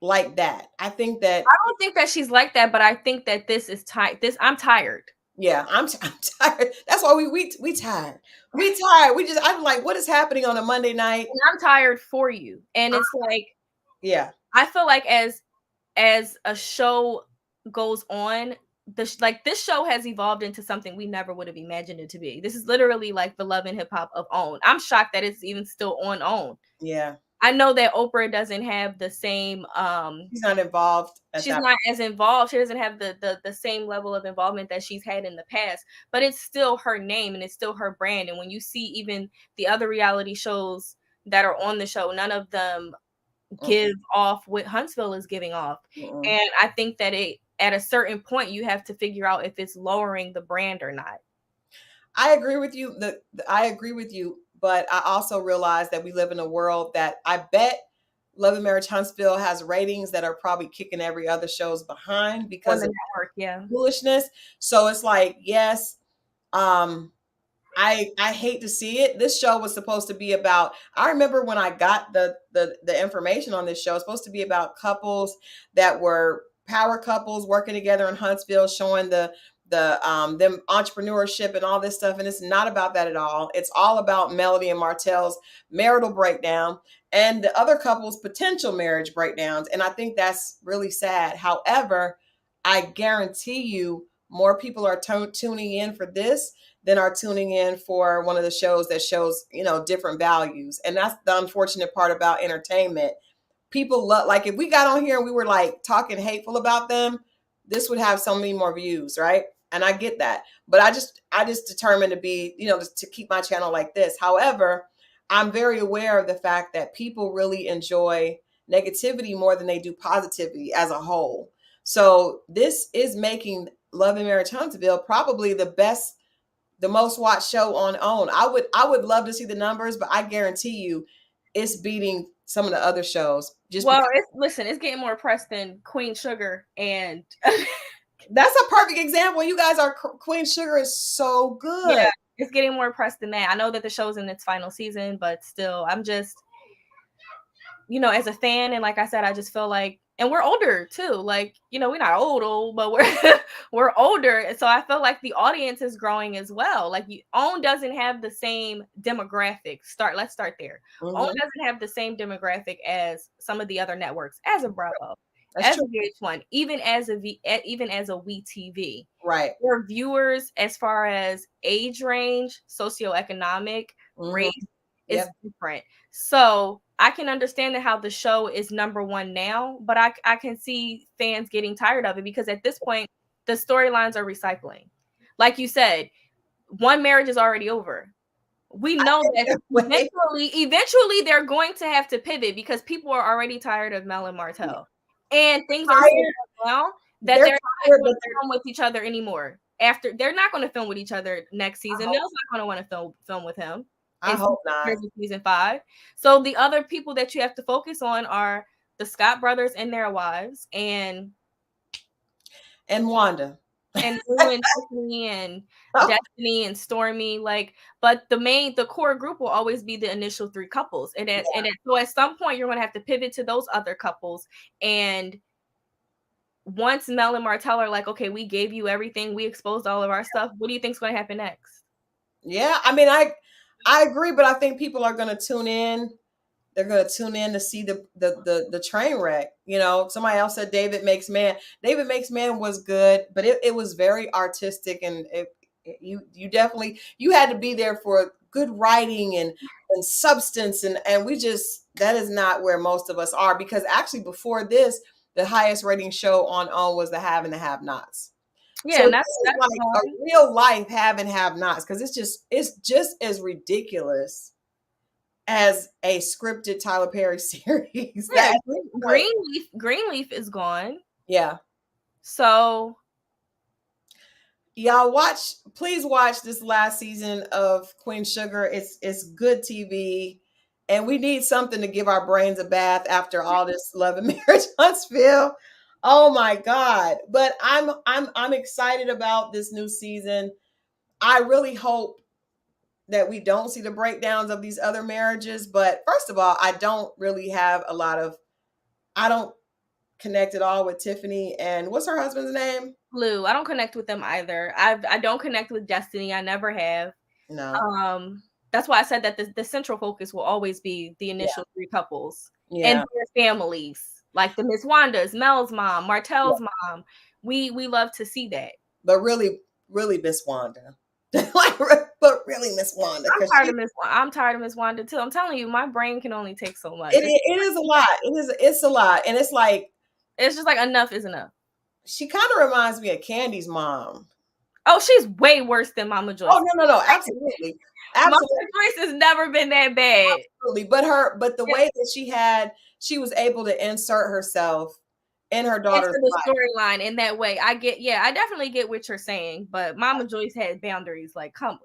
A: like that. I think that,
B: I don't think that she's like that, but I think that this is tired. I'm tired.
A: yeah, I'm tired. That's why we tired. We tired. I'm like, what is happening on a Monday night?
B: And I'm tired for you. And it's like,
A: Yeah.
B: I feel like as a show goes on, this show has evolved into something we never would have imagined it to be. This is literally like the Love and Hip Hop of OWN. I'm shocked that it's even still on OWN.
A: Yeah.
B: I know that Oprah doesn't have the same
A: She's not involved at
B: she's
A: that.
B: not as involved. She doesn't have the same level of involvement that she's had in the past, but it's still her name and it's still her brand. And when you see even the other reality shows that are on the show, none of them give off what Huntsville is giving off.
A: Mm-mm.
B: And I think that at a certain point you have to figure out if it's lowering the brand or not.
A: I agree with you. I agree with you, but I also realize that we live in a world that I bet Love and Marriage Huntsville has ratings that are probably kicking every other show's behind
B: On
A: because
B: the
A: of
B: network, yeah.
A: foolishness. So it's like, yes, um, I hate to see it. This show was supposed to be about. I remember when I got the information on this show. It's supposed to be about couples that were power couples working together in Huntsville, showing the them entrepreneurship and all this stuff. And it's not about that at all. It's all about Melody and Martell's marital breakdown and the other couples' potential marriage breakdowns. And I think that's really sad. However, I guarantee you, more people are tuning in for this than are tuning in for one of the shows that shows, different values. And that's the unfortunate part about entertainment. People love, like, if we got on here and we were like talking hateful about them, this would have so many more views, right? And I get that. But I just determined to be, to keep my channel like this. However, I'm very aware of the fact that people really enjoy negativity more than they do positivity as a whole. So this is making Love and Marriage Huntsville probably the most watched show on OWN. I would love to see the numbers, but I guarantee you it's beating some of the other shows just
B: Well,
A: because.
B: it's getting more press than Queen Sugar and
A: That's a perfect example. You guys are Queen Sugar is so
B: yeah,
A: good.
B: it's getting more press than that. I know that the show's in its final season, but still, I'm just, as a fan, and like I said, I just feel like, and we're older too. Like, we're not old, but we're we're older, and so I feel like the audience is growing as well. Like, OWN doesn't have the same demographic. Let's start there. OWN
A: Mhm.
B: doesn't have the same demographic as some of the other networks, as a Bravo,
A: That's
B: as
A: true.
B: a VH1, even as a WeTV.
A: Right.
B: Their viewers, as far as age range, socioeconomic, race, is
A: Yep.
B: different. So I can understand how the show is number one now, but I can see fans getting tired of it because at this point, the storylines are recycling. Like you said, one marriage is already over. We know that eventually they're going to have to pivot because people are already tired of Mel and Martell. And things are so now that they're not
A: tired,
B: going
A: but
B: to film with each other anymore. After they're not going to film with each other next season. Mel's not going to want to film with him.
A: I hope not.
B: Season 5. So the other people that you have to focus on are the Scott brothers and their wives and
A: Wanda.
B: and Lou and Tiffany and Destiny and Stormy, like, but the core group will always be the initial 3 couples, so at some point you're gonna have to pivot to those other couples, and once Mel and Martell are like, okay, we gave you everything, we exposed all of our stuff. What do you think's gonna happen next?
A: Yeah, I mean, I agree, but I think people are gonna tune in. They're going to tune in to see the train wreck. You know, somebody else said David Makes Man. David Makes Man was good, but it was very artistic, and you definitely you had to be there for good writing and substance, and we just that is not where most of us are, because actually before this, the highest rating show on was the Have and the Have Nots.
B: Yeah,
A: So
B: and
A: this is like a real life have and have nots, because it's just as ridiculous as a scripted Tyler Perry series.
B: Yeah, Greenleaf is gone.
A: Yeah.
B: So
A: y'all please watch this last season of Queen Sugar. It's good TV, and we need something to give our brains a bath after all this Love and Marriage Huntsville. Oh my God. But I'm excited about this new season. I really hope that we don't see the breakdowns of these other marriages. But first of all, I don't connect at all with Tiffany and what's her husband's name?
B: Lou. I don't connect with them either. I don't connect with Destiny. I never have.
A: No.
B: That's why I said that the central focus will always be the initial 3 couples and their families, like the Miss Wanda's, Mel's mom, Martell's mom. We love to see that.
A: But really Miss Wanda. But really Miss Wanda.
B: I'm tired of Miss Wanda too. I'm telling you, my brain can only take so much.
A: It is a lot. It's a lot. And it's like,
B: it's just like enough is enough.
A: She kind of reminds me of Candy's mom.
B: Oh, she's way worse than Mama Joyce.
A: Oh, no, absolutely.
B: Mama Joyce has never been that bad.
A: Absolutely. But the way that she was able to insert herself in her daughter's
B: storyline in that way. I definitely get what you're saying, but Mama Joyce had boundaries. Like, come on.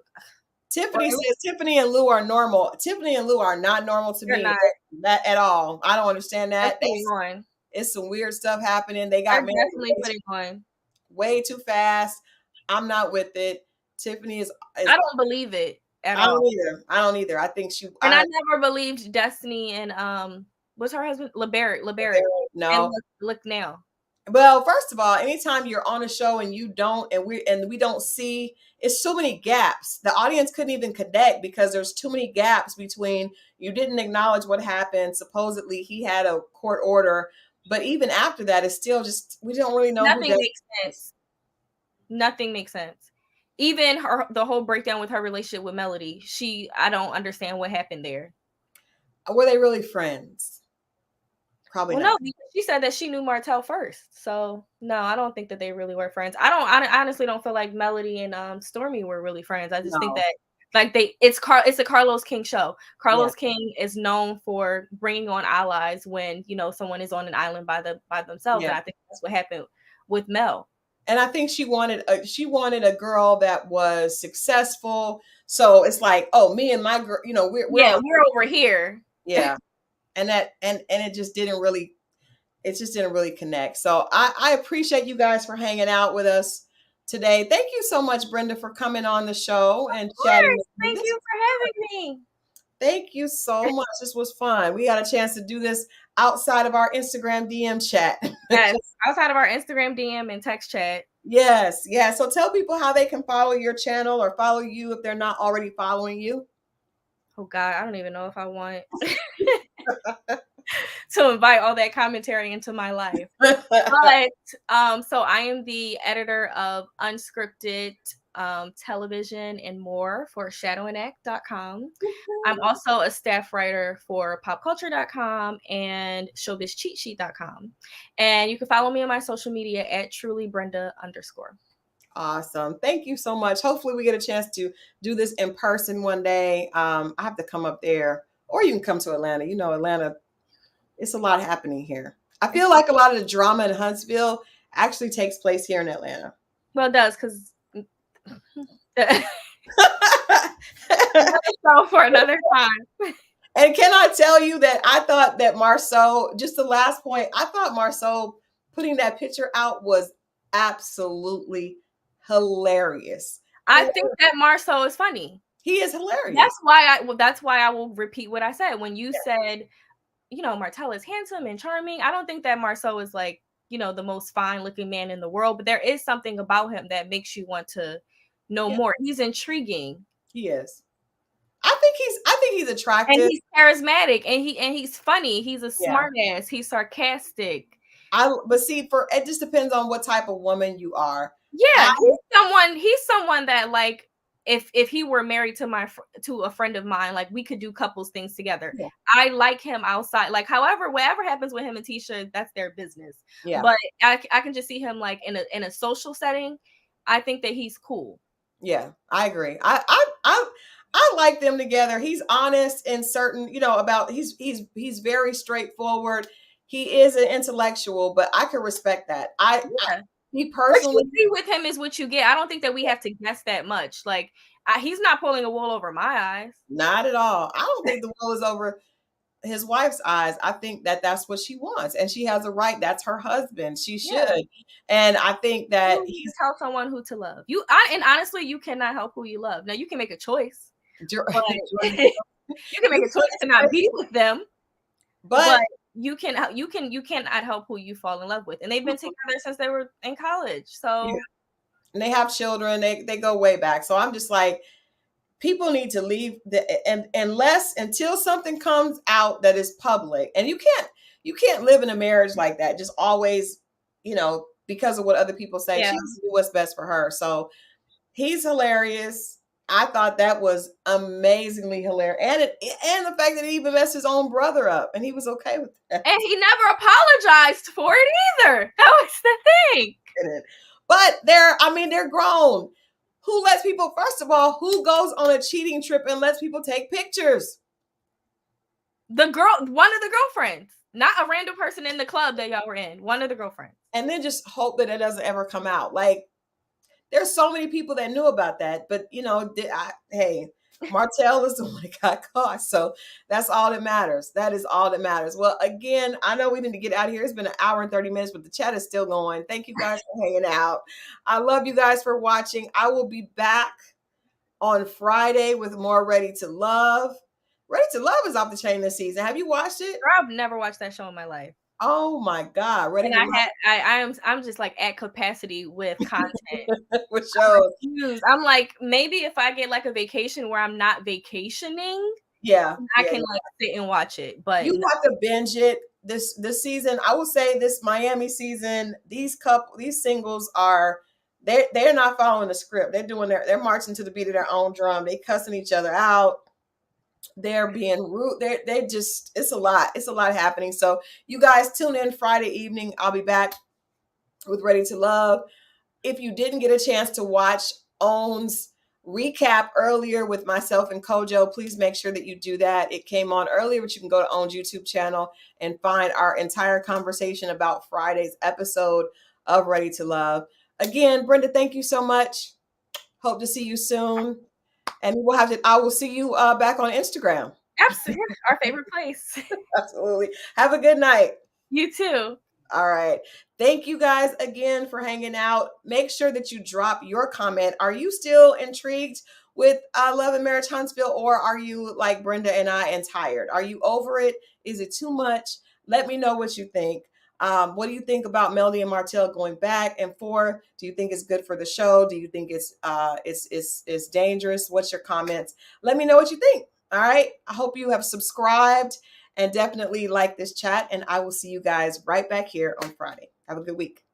A: Tiffany says Tiffany and Lou are normal. Tiffany and Lou are not normal to me that at all. I don't understand that. It's some weird stuff happening. They got
B: definitely putting on
A: way too fast. I'm not with it. Tiffany is
B: I don't believe it at all.
A: I don't either. I think
B: I never believed Destiny and what's her husband? LeBarrett.
A: No.
B: And look now.
A: Well, first of all, anytime you're on a show and you don't, and we don't see, it's so many gaps. The audience couldn't even connect because there's too many gaps between you didn't acknowledge what happened. Supposedly he had a court order, but even after that, it's still just, we don't really know.
B: Nothing makes sense. Nothing makes sense. Even the whole breakdown with her relationship with Melody, I don't understand what happened there.
A: Were they really friends? Probably not.
B: No, she said that she knew Martell first. So no, I don't think that they really were friends. I honestly don't feel like Melody and Stormy were really friends. I just think that like it's a Carlos King show. Carlos King is known for bringing on allies when, someone is on an island by themselves. And I think that's what happened with Mel.
A: And I think she wanted a girl that was successful. So it's like, oh, me and my girl, we're
B: over here.
A: Yeah. And it just didn't really connect. So I appreciate you guys for hanging out with us today. Thank you so much, Brenda, for coming on the show and chatting with me.
B: Thank you for having me.
A: Thank you so much. This was fun. We got a chance to do this outside of our Instagram DM chat.
B: Yes, outside of our Instagram DM and text chat.
A: Yes. Yeah. So tell people how they can follow your channel or follow you if they're not already following you.
B: Oh God, I don't even know if I want. to invite all that commentary into my life. But so I am the editor of Unscripted Television and More for shadowingact.com. I'm also a staff writer for popculture.com and showbizcheatsheet.com. And you can follow me on my social media at trulybrenda_.
A: Awesome. Thank you so much. Hopefully we get a chance to do this in person one day. I have to come up there, or you can come to Atlanta. You know, Atlanta, it's a lot happening here. I feel like a lot of the drama in Huntsville actually takes place here in Atlanta.
B: Well, it does, because so for another time.
A: And can I tell you that I thought that Marceau, just the last point, I thought Marceau putting that picture out was absolutely hilarious.
B: I think that Marceau is funny.
A: He is hilarious.
B: That's why I will repeat what I said. When you said, you know, Martell is handsome and charming, I don't think that Marceau is like, you know, the most fine looking man in the world, but there is something about him that makes you want to know more. He's intriguing.
A: He is. I think he's attractive.
B: And he's charismatic, and he's funny. He's a smart ass. He's sarcastic.
A: But see, it just depends on what type of woman you are.
B: Yeah, he's someone that, like, if he were married to a friend of mine, like, we could do couples things together. Yeah. I like him outside. Like, however, whatever happens with him and Tisha, that's their business. Yeah. But I can just see him like in a social setting. I think that he's cool.
A: Yeah, I agree. I like them together. He's honest in certain, you know, about he's very straightforward. He is an intellectual, but I can respect that. Me personally,
B: what you see with him is what you get. I don't think that we have to guess that much. Like, he's not pulling a wool over my eyes.
A: Not at all. I don't think the wool is over his wife's eyes. I think that that's what she wants, and she has a right. That's her husband. She should. Yeah. And I think that
B: he's tell someone who to love. And honestly, you cannot help who you love. Now, you can make a choice. You can make a choice to not be with them, but you cannot help who you fall in love with. And they've been together since they were in college. So
A: and they have children. They go way back. So I'm just like, people need to leave until something comes out that is public. And you can't live in a marriage like that. Just always, you know, because of what other people say. She needs to do what's best for her. So he's hilarious. I thought that was amazingly hilarious. And the fact that he even messed his own brother up, and he was okay with that.
B: And he never apologized for it either. That was the thing.
A: But they're grown. Who lets people, first of all, who goes on a cheating trip and lets people take pictures?
B: One of the girlfriends, not a random person in the club that y'all were in, one of the girlfriends.
A: And then just hope that it doesn't ever come out. Like, there's so many people that knew about that, but you know, hey, Martell is the one that got caught. So that's all that matters. That is all that matters. Well, again, I know we need to get out of here. It's been an hour and 30 minutes, but the chat is still going. Thank you guys for hanging out. I love you guys for watching. I will be back on Friday with more Ready to Love. Ready to Love is off the chain this season. Have you watched it?
B: I've never watched that show in my life.
A: Oh my God.
B: I'm just like at capacity with content.
A: With shows.
B: I'm like, maybe if I get like a vacation where I'm not vacationing, I can like sit and watch it. But
A: you have to binge it this season. I will say this Miami season, these singles are they're not following the script. They're marching to the beat of their own drum. They cussing each other out. They're being rude. It's a lot. It's a lot happening. So you guys tune in Friday evening. I'll be back with Ready to Love. If you didn't get a chance to watch OWN's recap earlier with myself and Kojo, please make sure that you do that. It came on earlier, but you can go to OWN's YouTube channel and find our entire conversation about Friday's episode of Ready to Love. Again, Brenda, thank you so much. Hope to see you soon. And I will see you back on Instagram.
B: Absolutely. Our favorite place.
A: Absolutely. Have a good night.
B: You too.
A: All right. Thank you guys again for hanging out. Make sure that you drop your comment. Are you still intrigued with Love and Marriage Huntsville, or are you like Brenda and I and tired? Are you over it? Is it too much? Let me know what you think. What do you think about Melody and Martell going back and forth? Do you think it's good for the show? Do you think it's dangerous? What's your comments? Let me know what you think. All right. I hope you have subscribed and definitely like this chat. And I will see you guys right back here on Friday. Have a good week.